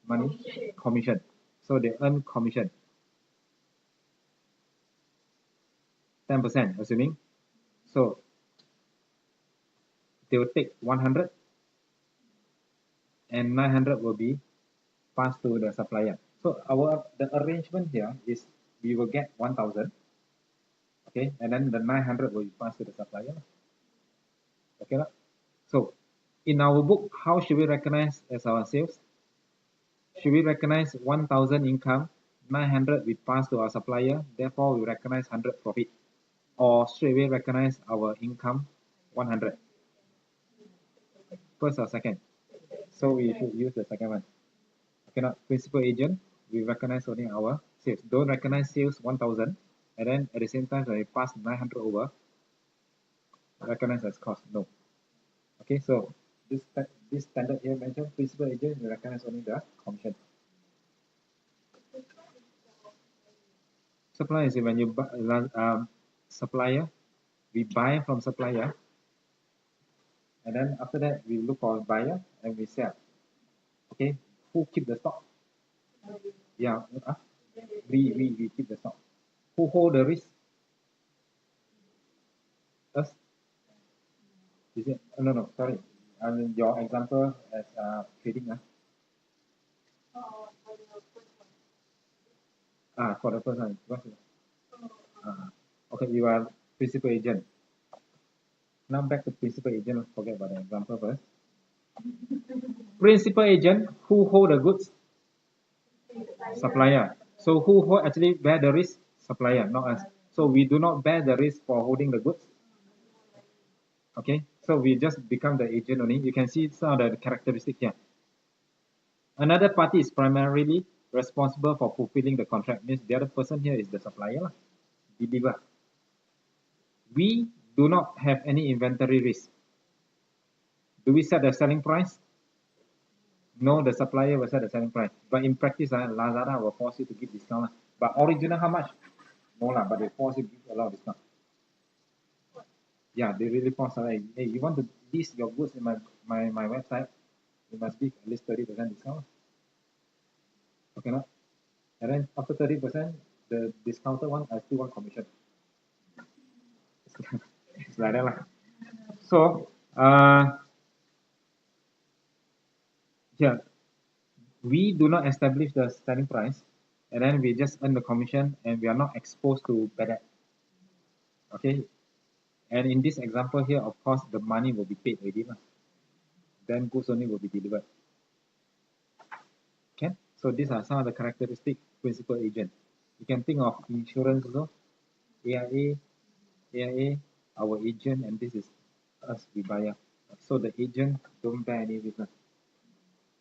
money, commission. So they earn commission 10%, assuming. So they will take 100, and 900 will be passed to the supplier. So the arrangement here is we will get 1,000, okay, and then the 900 will be passed to the supplier. Okay, so in our book, how should we recognize as our sales? Should we recognize 1,000 income, 900 we pass to our supplier, therefore we recognize 100 profit, or straight away recognize our income 100? First or second? So we should use the second one. Okay, not principal agent, we recognize only our sales. Don't recognize sales 1,000, and then at the same time when we pass 900 over, recognize as cost. No. Okay, so this standard here mentioned principal agent, we recognize only the commission. Supplier is when you buy supplier, we buy from supplier, and then after that we look for a buyer and we sell. Okay, who keep the stock? Yeah, we keep the stock. Who hold the risk? Us? Is it? No, sorry. I mean your example as trading. For the first one, okay, you are principal agent. Now back to principal agent. Forget about the example first. Principal agent, who hold the goods? Supplier. So who actually bear the risk? Supplier, not us. So we do not bear the risk for holding the goods. Okay, so we just become the agent only. You can see some of the characteristics here. Another party is primarily responsible for fulfilling the contract. Means the other person here is the supplier, deliver. We do not have any inventory risk. Do we set the selling price? No, the supplier will set the selling price. But in practice, Lazada will force you to give discount. But original how much? No lah, but they force you to give a lot of discount. Yeah, they really force. Hey, you want to list your goods in my website, you must give at least 30% discount. Okay, no? And then after 30%, the discounted one, I still want commission. It's like that lah. So, here, we do not establish the selling price, and then we just earn the commission, and we are not exposed to bad debt. Okay, and in this example here, of course, the money will be paid already, then goods only will be delivered. Okay, so these are some of the characteristic principal agent. You can think of insurance also, AIA, our agent, and this is us, we buyer. So the agent don't bear any risk.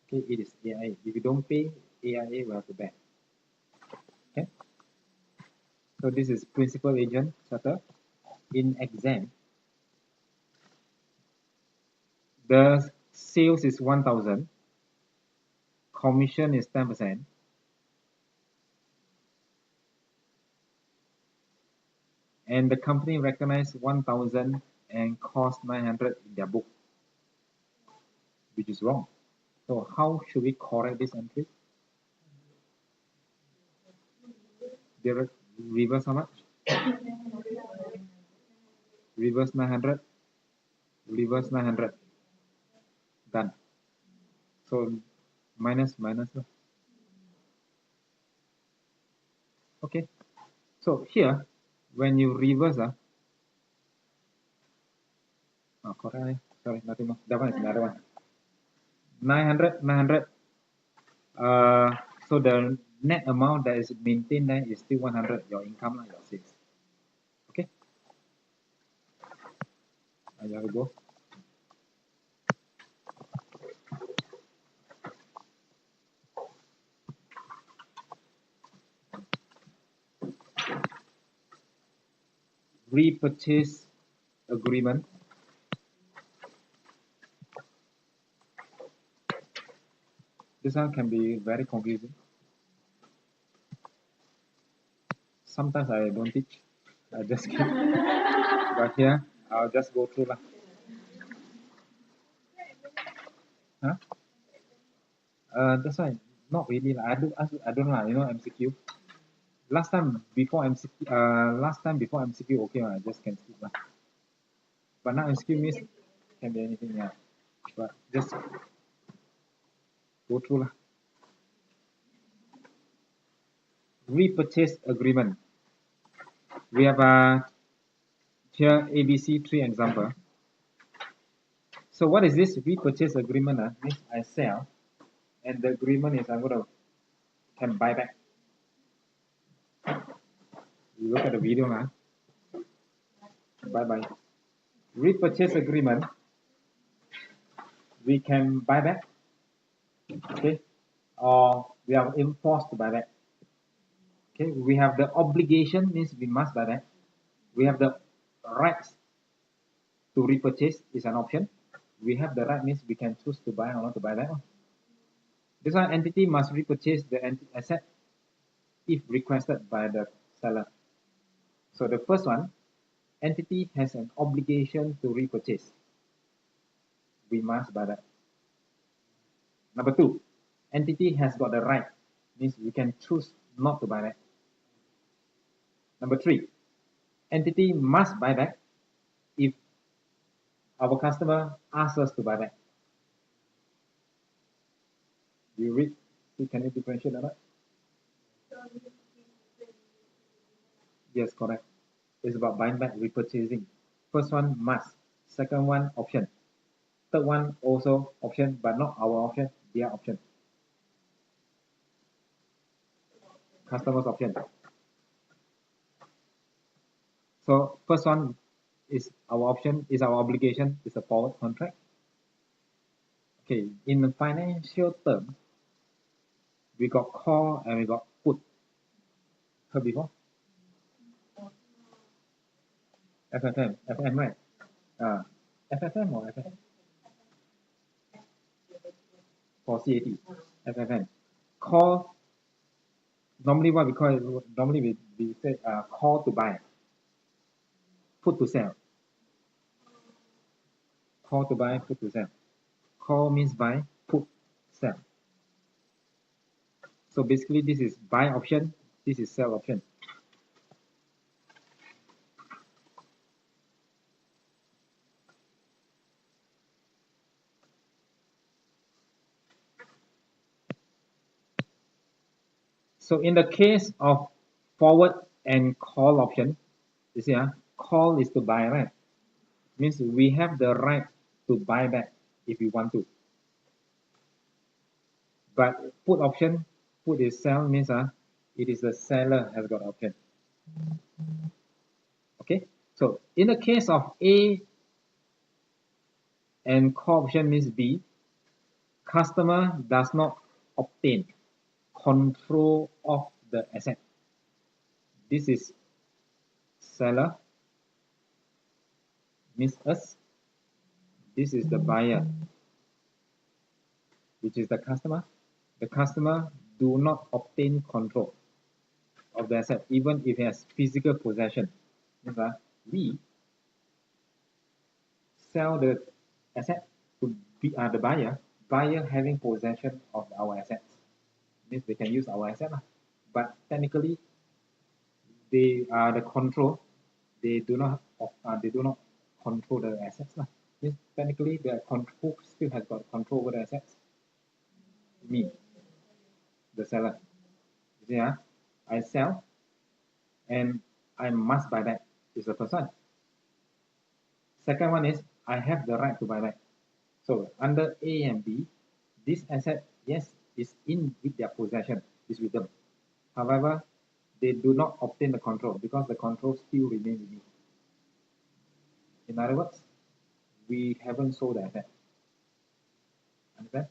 Okay, it is AIA. If you don't pay, AIA will have to bear. Okay, so this is principal agent settle. In exam, the sales is 1,000, commission is 10%, and the company recognized 1,000 and cost 900 in their book, which is wrong. So how should we correct this entry? They reverse how much? Reverse 900, reverse 900, done. So minus. Okay, so here when you reverse correct, sorry, nothing more, that one is another one. 900, so the net amount that is maintained there is still 100, your income, your sales. Okay, there we go. Repurchase agreement. This one can be very confusing. Sometimes I don't teach, I just keep. But here I'll just go through lah. That's why not really lah. I don't know lah. You know MCQ. Last time before MCQ, okay lah. I just can skip lah. But now MCQ means can be anything, yeah. But just go through lah. Repurchase agreement. We have here ABC 3 example. So what is this repurchase agreement? Means I sell, and the agreement is I'm gonna can buy back. You look at the video now. Bye. Repurchase agreement. We can buy back. Okay, or we are enforced to buy back. Okay, we have the obligation, means we must buy back. We have the rights to repurchase, is an option. We have the right, means we can choose to buy or not to buy back. This one, entity must repurchase the asset if requested by the seller. So the first one, entity has an obligation to repurchase. We must buy that. Number 2, entity has got the right, means we can choose not to buy that. Number 3, entity must buy back if our customer asks us to buy back. You read, see, can you differentiate that? Yes, correct. It's about buying back, repurchasing. First one, must. Second one, option. Third one, also option, but not our option, their option. Customer's option. So first one is our option, is our obligation, is a forward contract. Okay, in the financial term, we got call and we got put. Heard before? FFM, right? FFM or FFM? For CAT, FFM. Call, normally what we call it, normally we say call to buy, put to sell. Call to buy, put to sell. Call means buy, put, sell. So basically this is buy option, this is sell option. So in the case of forward and call option, you see, call is to buy, right? Means we have the right to buy back if we want to. But put option, put is sell means it is the seller has got option. Okay, so in the case of A and call option means B, customer does not obtain control of the asset. This is seller means us. This is the buyer, which is the customer. The customer do not obtain control of the asset, even if he has physical possession. Means we sell the asset to the buyer. Buyer having possession of our assets means they can use our asset, but technically they are the control. They do not control the assets, means technically the control still has got control over the assets. Me, the seller. You see, I sell and I must buy back is the first one. Second one is I have the right to buy back. So under A and B, this asset, yes, is in with their possession, is with them. However, they do not obtain the control because the control still remains with me. In other words, we haven't sold the asset. Understand?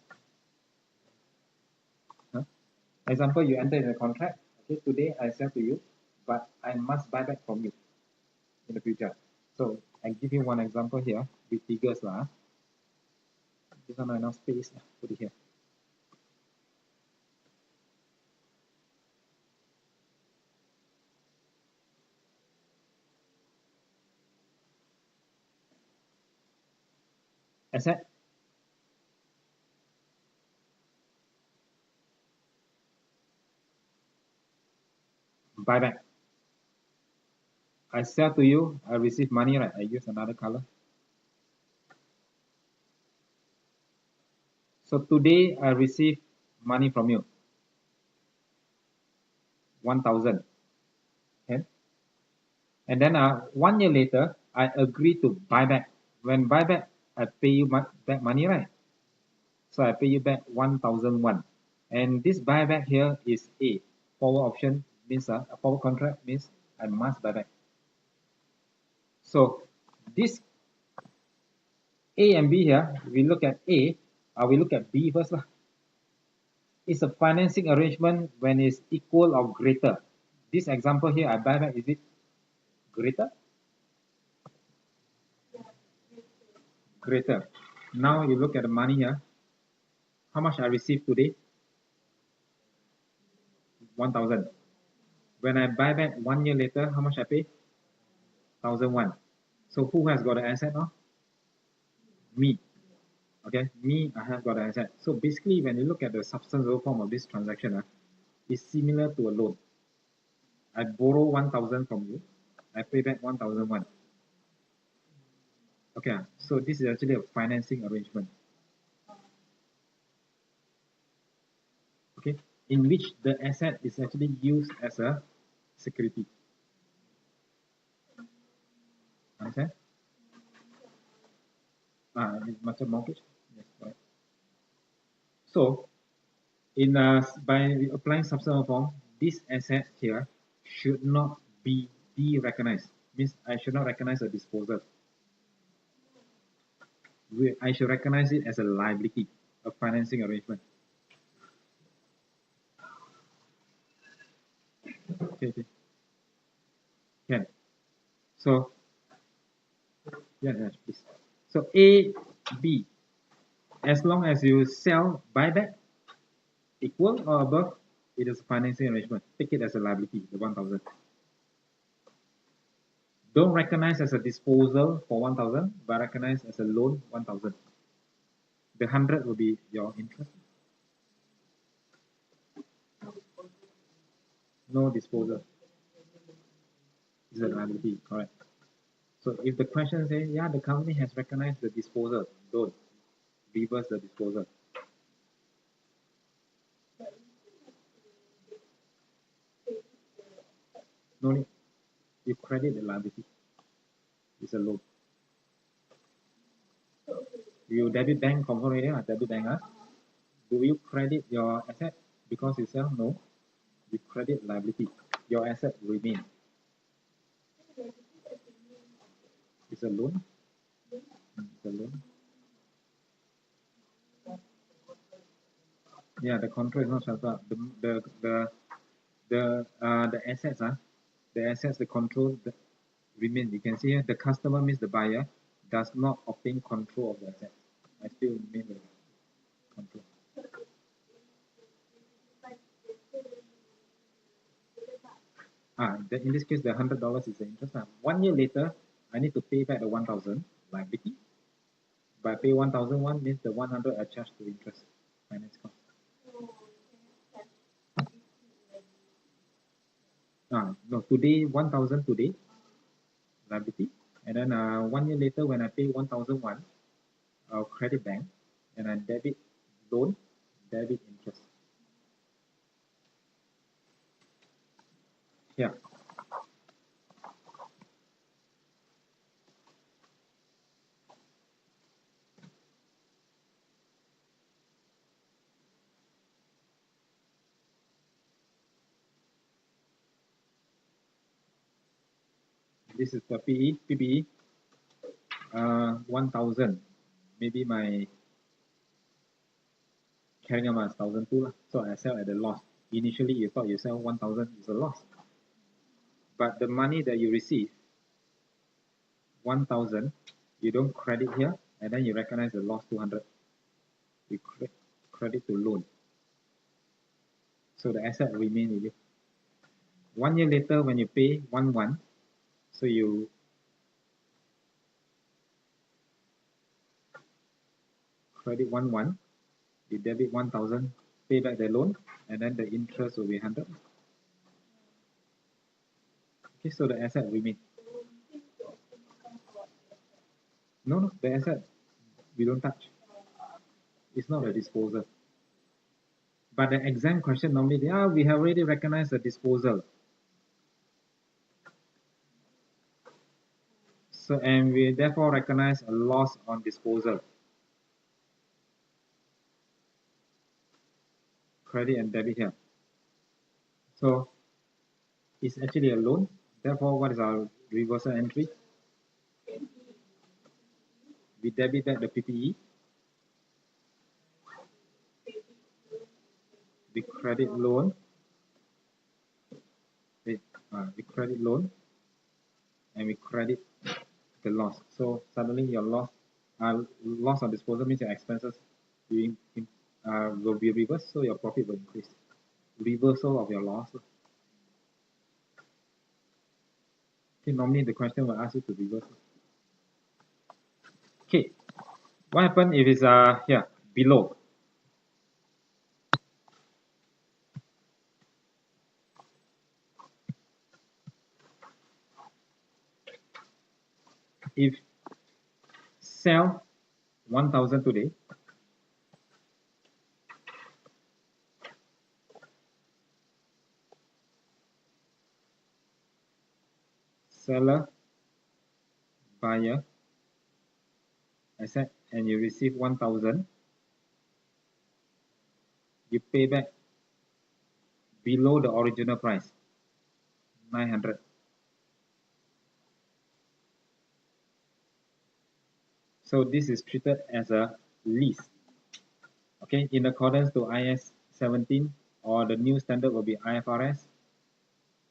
Example, you enter in a contract. Okay, today I sell to you, but I must buy back from you in the future. So I give you one example here with figures. This one I enough space. Put it here. Asset. Buyback. I sell to you, I receive money, right? I use another color. So today I receive money from you. 1,000. Okay. And then 1 year later, I agree to buy back. When buy back, I pay you back money, right? So I pay you back 1,001. And this buyback here is A. Forward option means a forward contract means I must buy back. So this A and B here, we look at A, we look at B first. It's a financing arrangement when it's equal or greater. This example here, I buy back, is it greater? Greater. Now you look at the money here. How much I received today? 1,000. When I buy back 1 year later, how much I pay? 1,001. So who has got the asset now? Me. Okay, me, I have got an asset. So basically, when you look at the substantial form of this transaction, it's similar to a loan. I borrow 1,000 from you. I pay back 1,001. Okay, so this is actually a financing arrangement. Okay, in which the asset is actually used as a security. Understand? It's much a mortgage. Yes, right. So, by applying substantial form, this asset here should not be de-recognized. Means I should not recognize a disposal. I should recognize it as a liability, a financing arrangement. Okay. Can. So, yeah, please. So A, B, as long as you sell buyback equal or above, it is a financing arrangement. Take it as a liability, the 1,000. Don't recognize as a disposal for 1,000, but recognize as a loan 1,000. The 100 will be your interest. No disposal. Is a liability, correct? So if the question says, yeah, the company has recognized the disposal, don't reverse the disposal. No need. You credit the liability. It's a loan. You debit bank confirm already, debit bank. Do you credit your asset because you sell? No. You credit liability. Your asset remain. It's a loan. It's a loan. Yeah, the contract is not transferred. The assets the assets, the control remain. You can see here the customer means the buyer does not obtain control of the asset. I still remain the control. In this case, the $100 is the interest. 1 year later, I need to pay back the 1,000 liability. But I pay 1,001 means the 100 are charged to interest finance cost. No, today 1,000 today liability, and then 1 year later when I pay 1,001, I'll credit bank, and I debit loan, debit interest. Yeah. This is the PPE, 1,000. Maybe my carrying amount is 1,002, so I sell at a loss. Initially, you thought you sell 1,000 is a loss, but the money that you receive, 1,000, you don't credit here, and then you recognize the loss 200. You credit to loan, so the asset remain with you. 1 year later, when you pay 1,1, so you credit 1,1, you debit 1,000, pay back the loan, and then the interest will be 100. Okay, so the asset remain. No, the asset we don't touch. It's not a disposal. But the exam question normally, we have already recognized the disposal. So, and we therefore recognize a loss on disposal. Credit and debit here. So, it's actually a loan. Therefore, what is our reversal entry? We debit back the PPE. We credit loan. We credit loan, and we credit the loss. So suddenly your loss on disposal means your expenses will be reversed, so your profit will increase. Reversal of your loss. Okay, normally the question will ask you to reverse. Okay, what happens if it's here below? If sell 1,000 today, seller, buyer, asset, and you receive 1,000, you pay back below the original price, 900. So this is treated as a lease. Okay, in accordance to IS 17, or the new standard will be IFRS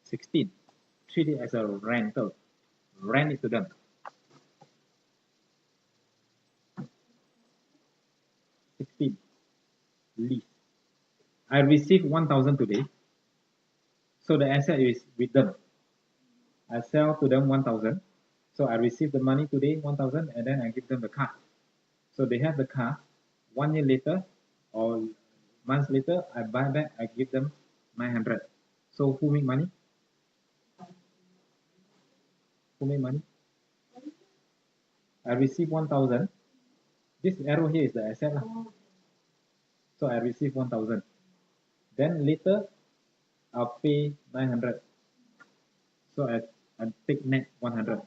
16. Treat it as a rental. Rent it to them. 16. Lease. I received 1,000 today. So the asset is with them. I sell to them 1,000. So I receive the money today, 1,000, and then I give them the car. So they have the car. 1 year later or months later, I buy back, I give them 900. So who make money? Who make money? I receive 1,000. This arrow here is the asset. So I receive 1,000. Then later, I'll pay 900. So I take net 100.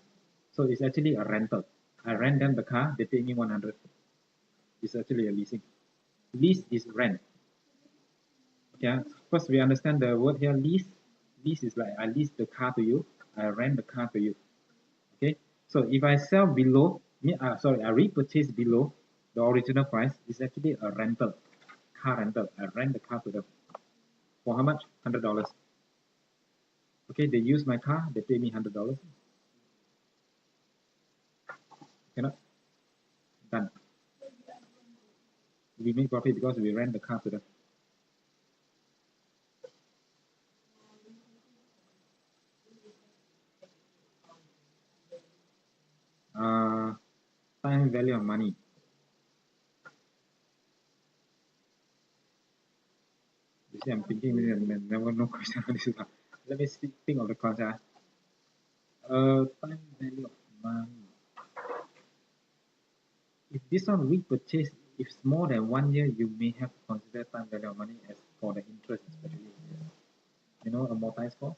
So it's actually a rental. I rent them the car, they pay me 100. It's actually a leasing. Lease is rent. Okay, first we understand the word here, lease. Lease is like I lease the car to you, I rent the car to you. Okay, so if I sell below, I repurchase below the original price, it's actually a rental, car rental. I rent the car to them. For how much? $100. Okay, they use my car, they pay me $100. Cannot? Done. We make profit because we rent the car to them. Time value of money. You see, I'm thinking never no question on this one. Let me think of the concept. Time value of money. If this one repurchase, if it's more than 1 year, you may have to consider time value of money as for the interest, especially. You know, amortized cost.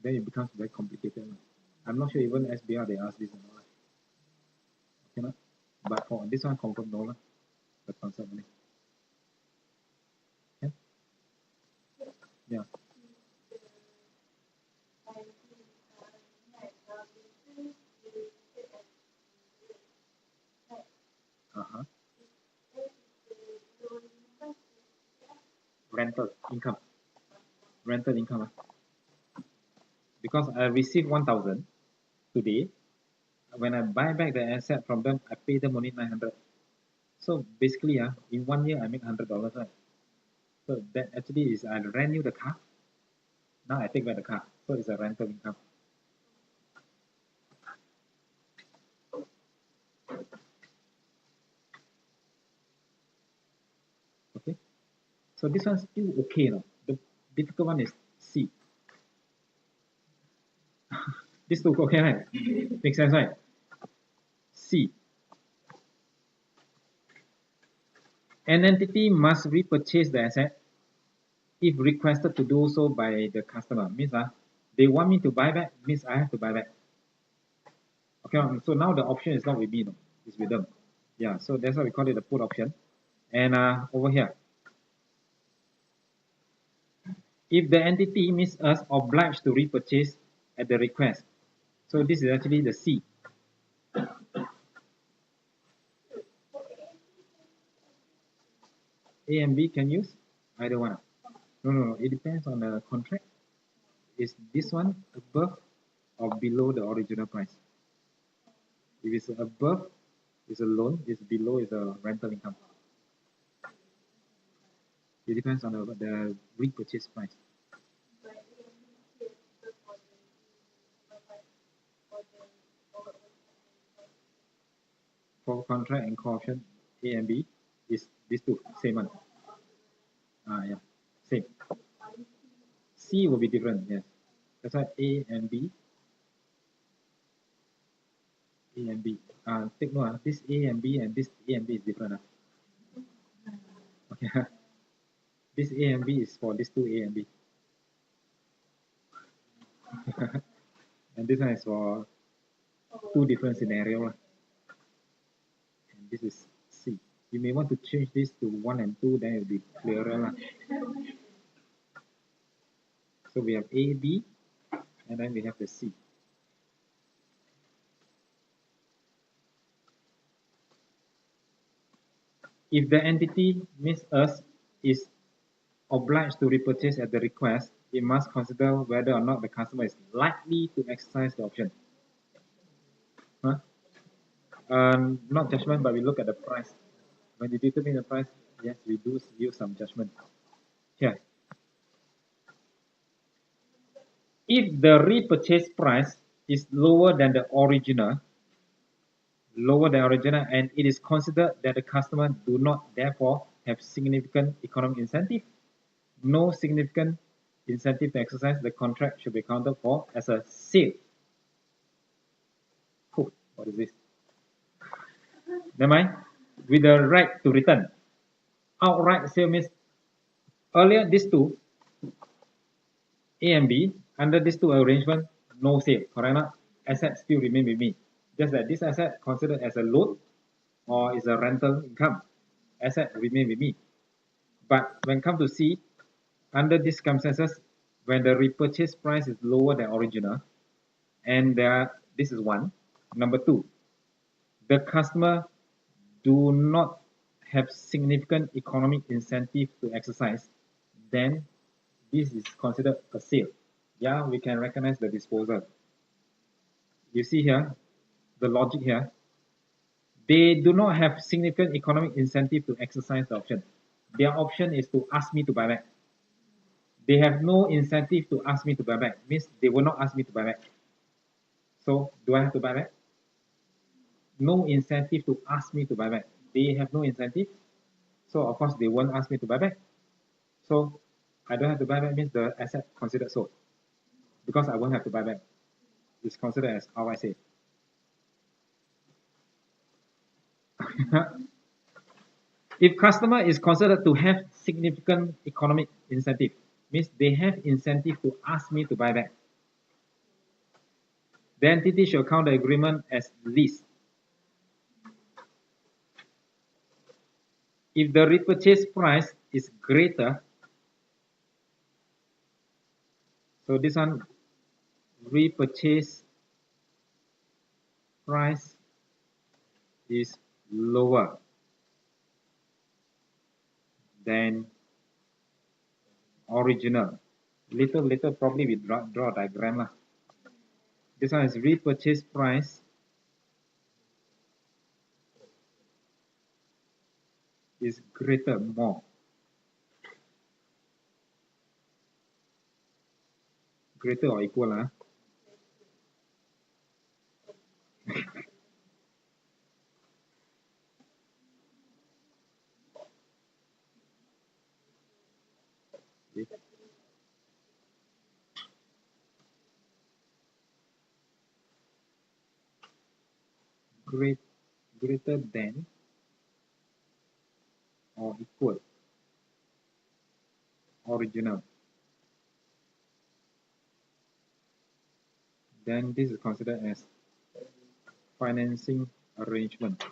Then it becomes very complicated. I'm not sure even SBR they ask this or not. Okay, no? But for this one, confirm no, the concept only. Okay? Yeah. Uh-huh. Rental income. Rental income. Because I receive 1,000 today. When I buy back the asset from them, I pay them only 900. So basically, in 1 year, I make $100, right? So that actually is I rent you the car. Now I take back the car. So it's a rental income. Okay. So this one's still okay. No? The difficult one is C. This two okay, right? Makes sense, right? C. An entity must repurchase the asset if requested to do so by the customer. Means they want me to buy back, means I have to buy back. Okay, so now the option is not with me, no, it's with them. Yeah, so that's why we call it the put option. And over here, if the entity means us obliged to repurchase at the request. So this is actually the C. A and B can use either one. No. It depends on the contract. Is this one above or below the original price? If it's above, it's a loan. If it's below, it's a rental income. It depends on the repurchase price. For contract and caution, A and B is these two same one. Yeah, same. C will be different. Yes, that's why A and B. A and B. Take note. This A and B and this A and B is different. Okay. This A and B is for these two A and B. And this one is for two different scenarios. And this is C. You may want to change this to 1 and 2, then it will be clearer. So we have A, B, and then we have the C. If the entity means us is obliged to repurchase at the request, it must consider whether or not the customer is likely to exercise the option. Not judgment, but we look at the price. When you determine the price, yes, we do use some judgment. Here, if the repurchase price is lower than the original, and it is considered that the customer do not therefore have significant economic incentive, no significant incentive to exercise, the contract should be accounted for as a sale. Oh, what is this? Never mind. With the right to return. Outright sale means earlier these two, A and B, under these two arrangements, no sale, correct? Not? Asset still remain with me. Just that this asset considered as a loan or is a rental income. Asset remain with me. But when come to C, under these circumstances, when the repurchase price is lower than original, and this is one. Number two, the customer do not have significant economic incentive to exercise, then this is considered a sale. Yeah, we can recognize the disposal. You see here, the logic here, they do not have significant economic incentive to exercise the option. Their option is to ask me to buy back. They have no incentive to ask me to buy back. Means they will not ask me to buy back. So do I have to buy back? No incentive to ask me to buy back. They have no incentive. So of course they won't ask me to buy back. So I don't have to buy back means the asset considered sold. Because I won't have to buy back. It's considered as how I say. If customer is considered to have significant economic incentive, means they have incentive to ask me to buy back. The entity shall count the agreement as lease. If the repurchase price is greater, so this one, repurchase price is lower than original. Later probably we draw a diagram lah. This one is repurchase price is greater, more. Greater or equal lah. Greater than or equal original, then this is considered as financing arrangement.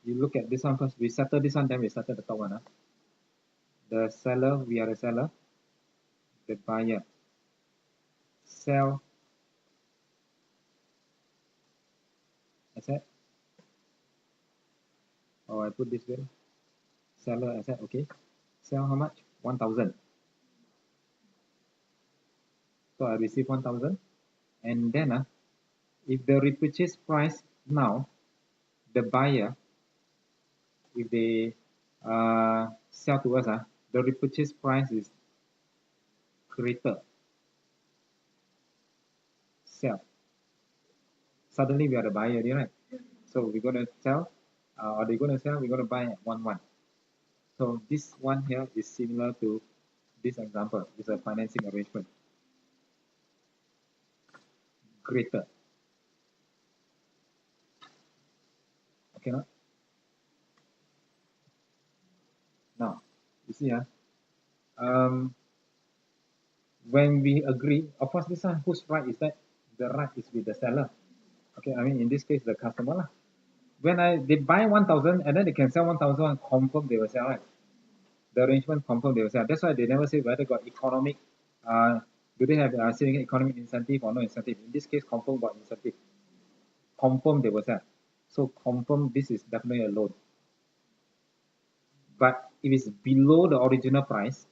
You look at this one first. We settle this one, then we settle the top one. The seller, we are the seller. The buyer. Sell asset. Or I put this way. Seller asset, okay. Sell how much? 1,000. So I receive 1,000. And then if the repurchase price now, the buyer, if they sell to us, the repurchase price is greater. Sell. Suddenly we are the buyer, right? So we're going to sell, or they're going to sell, we're going to buy at 1,1. So this one here is similar to this example. It's a financing arrangement. Greater. Okay, no? Now, you see, when we agree, of course, this one, whose right is that? The right is with the seller. Okay, I mean, in this case, the customer lah. When they buy 1,000 and then they can sell 1,000, confirm they will sell, right? The arrangement confirm they will sell. That's why they never say whether got economic, do they have significant economic incentive or no incentive. In this case, confirm got incentive. Confirm they will sell. So confirm this is definitely a loan. But if it's below the original price,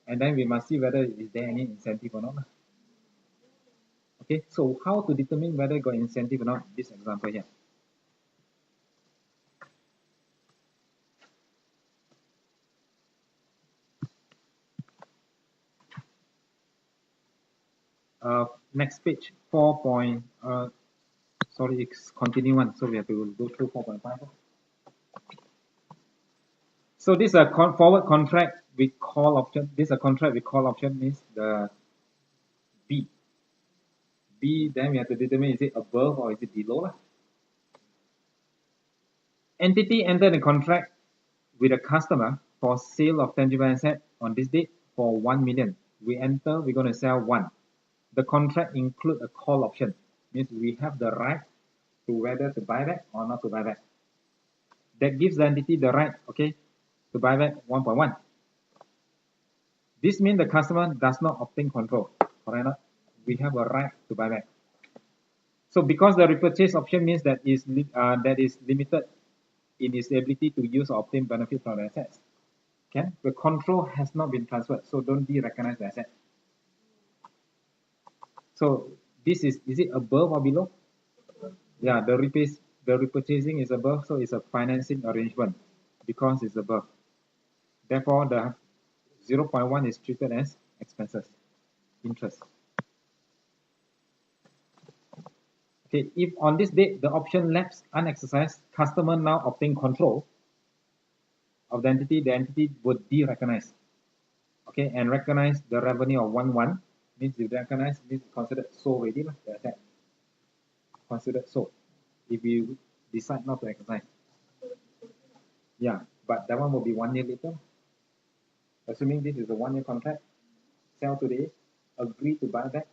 and then we must see whether is there any incentive or not. Okay, so how to determine whether got incentive or not? This example here. Next page, 4. Sorry, it's continue one, so we have to go through 4.5. So this is a forward contract with call option. This is a contract with call option means the B. Then we have to determine is it above or is it below. Entity entered the contract with a customer for sale of tangible asset on this date for 1 million. We enter, we're going to sell 1. The contract include a call option. Means we have the right to whether to buy back or not to buy back. That gives the entity the right, okay, to buy back 1.1. This means the customer does not obtain control. Correct? We have a right to buy back. So because the repurchase option means that is limited in its ability to use or obtain benefit from the assets. Okay, the control has not been transferred, so don't de-recognize the asset. So this is it above or below? Yeah, the repurchasing is above, so it's a financing arrangement because it's above. Therefore, the 0.1 is treated as expenses, interest. Okay, if on this date the option lapse unexercised, customer now obtain control of the entity would de-recognize. Okay, and recognize the revenue of 1.1 means you recognize means considered sold already, the asset. Considered sold if you decide not to exercise. Yeah, but that one will be 1 year later. Assuming this is a 1 year contract, sell today, agree to buy back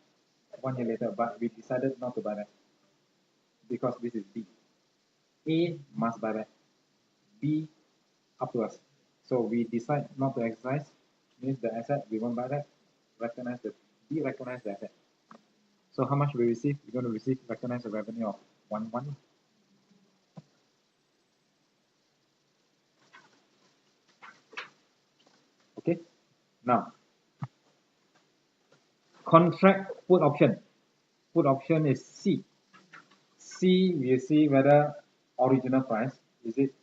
1 year later, but we decided not to buy back because this is B. A must buy back, B up to us. So we decide not to exercise, means the asset we won't buy back, de-recognize the asset. So how much we receive? We're going to receive recognize the revenue of 1.1. Okay, now contract put option. Put option is C. C, we see whether original price is it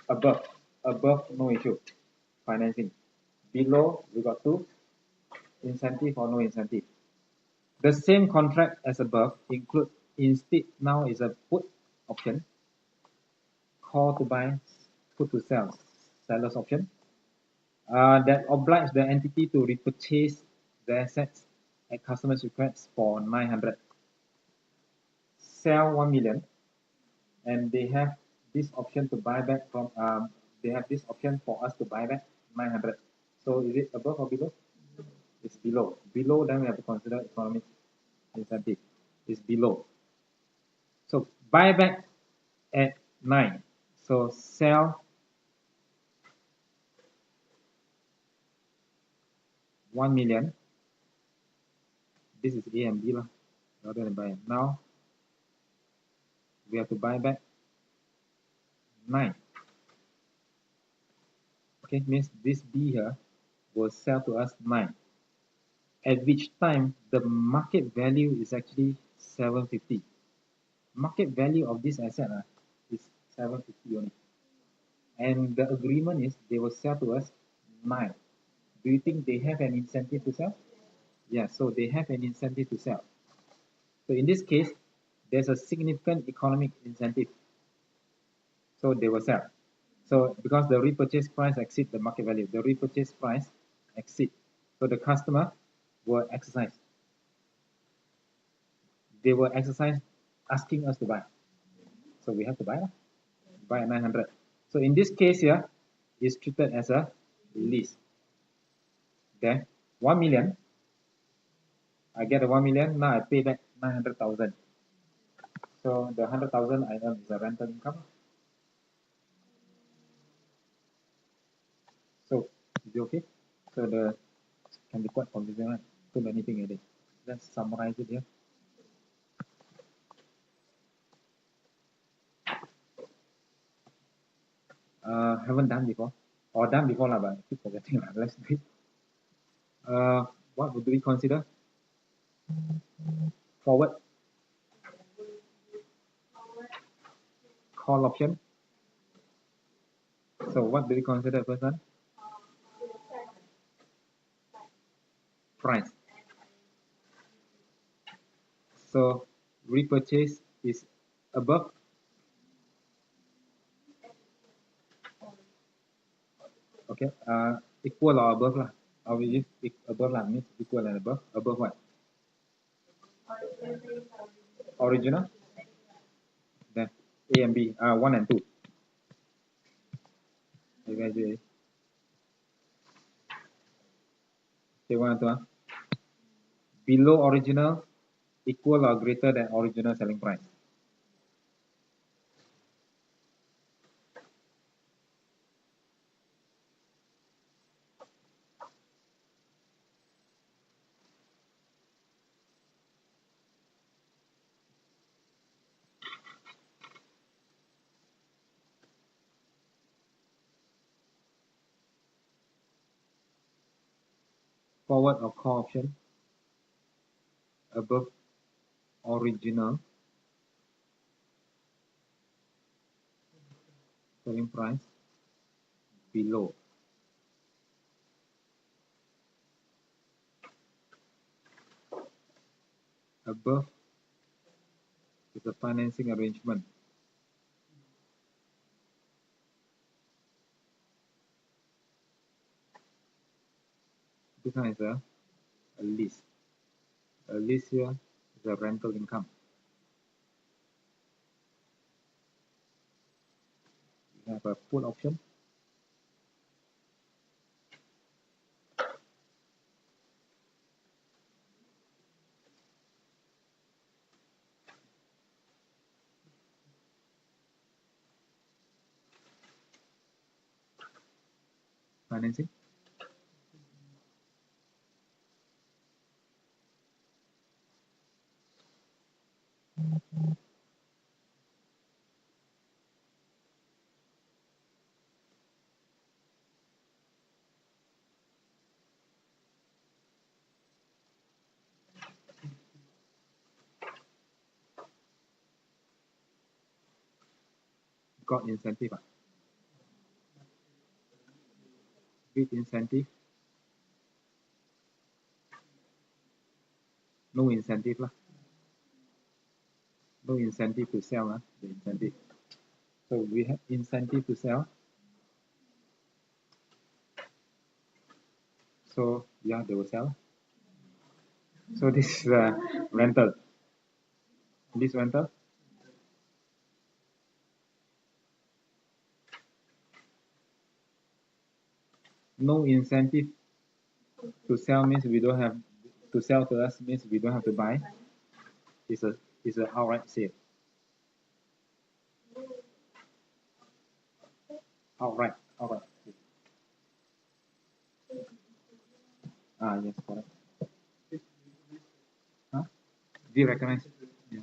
above. Above, no issue. Financing. Below, we got 2. Incentive or no incentive. The same contract as above include instead now is a put option. Call to buy, put to sell, seller's option. That oblige the entity to repurchase the assets at customer's request for 900. Sell 1 million, and they have this option to buy back from. They have this option for us to buy back 900. So is it above or below? It's below. Below, then we have to consider economic incentive. It's below. So buy back at 9. So sell 1 million. This is A and B lah, rather than buy. Now we have to buy back 9. Okay, means this B here will sell to us 9. At which time the market value is actually 750. Market value of this asset is 750 only. And the agreement is they will sell to us 9. Do you think they have an incentive to sell? Yeah, so they have an incentive to sell. So in this case, there's a significant economic incentive. So they will sell. So because the repurchase price exceeds the market value, the repurchase price exceeds. So the customer will exercise. They will exercise asking us to buy. So we have to buy. Buy at 900. So in this case here, it's treated as a lease. Okay, 1 million. I get a 1 million. Now I pay back 900,000. So the 100,000 I earn is a rental income. So is it okay? So the can be quite confusing, right? Too many things in it. Let's summarize it here. Haven't done before, or done before lah, but I keep forgetting lah. Let's do it. What would we consider? Forward. Call option. So what do we consider first one? Price. So repurchase is above. Okay, equal or above lah. Or we use above lah, means equal and above. Above what? Original. Then A and B, 1 and 2. You guys do it. Okay, one tu below original equal or greater than original selling price. Forward or call option above original selling price, below above is a financing arrangement. This one is a lease. A lease here is a rental income. We have a put option. Financing. Got incentive. With incentive. No incentive lah. No incentive to sell the incentive. So we have incentive to sell. So yeah, they will sell. So this is a rental. This rental. No incentive to sell means we don't have to sell to us means we don't have to buy. It's a outright sale. Outright. Yes, correct. Huh? Do you recognize? Yeah.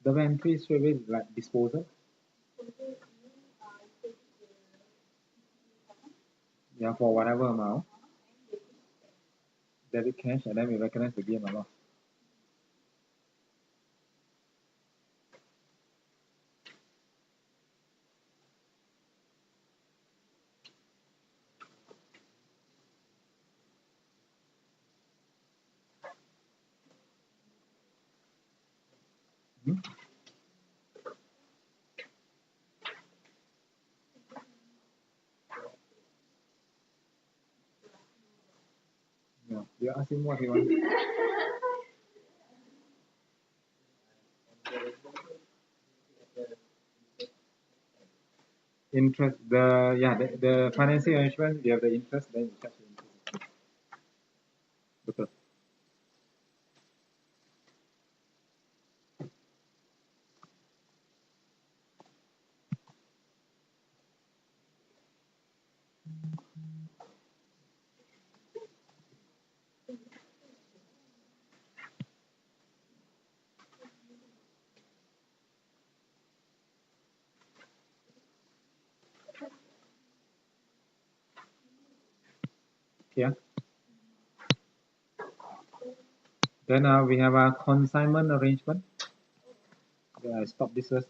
The inventory straight away is like disposal. Yeah, for whatever amount. Debit cash and then we recognize the gain or loss. Hmm? Yeah. You're asking what you want. Interest, the financing arrangement, you have the interest, then you charge the interest. Betul. Yeah. Then we have a consignment arrangement. I stop this first.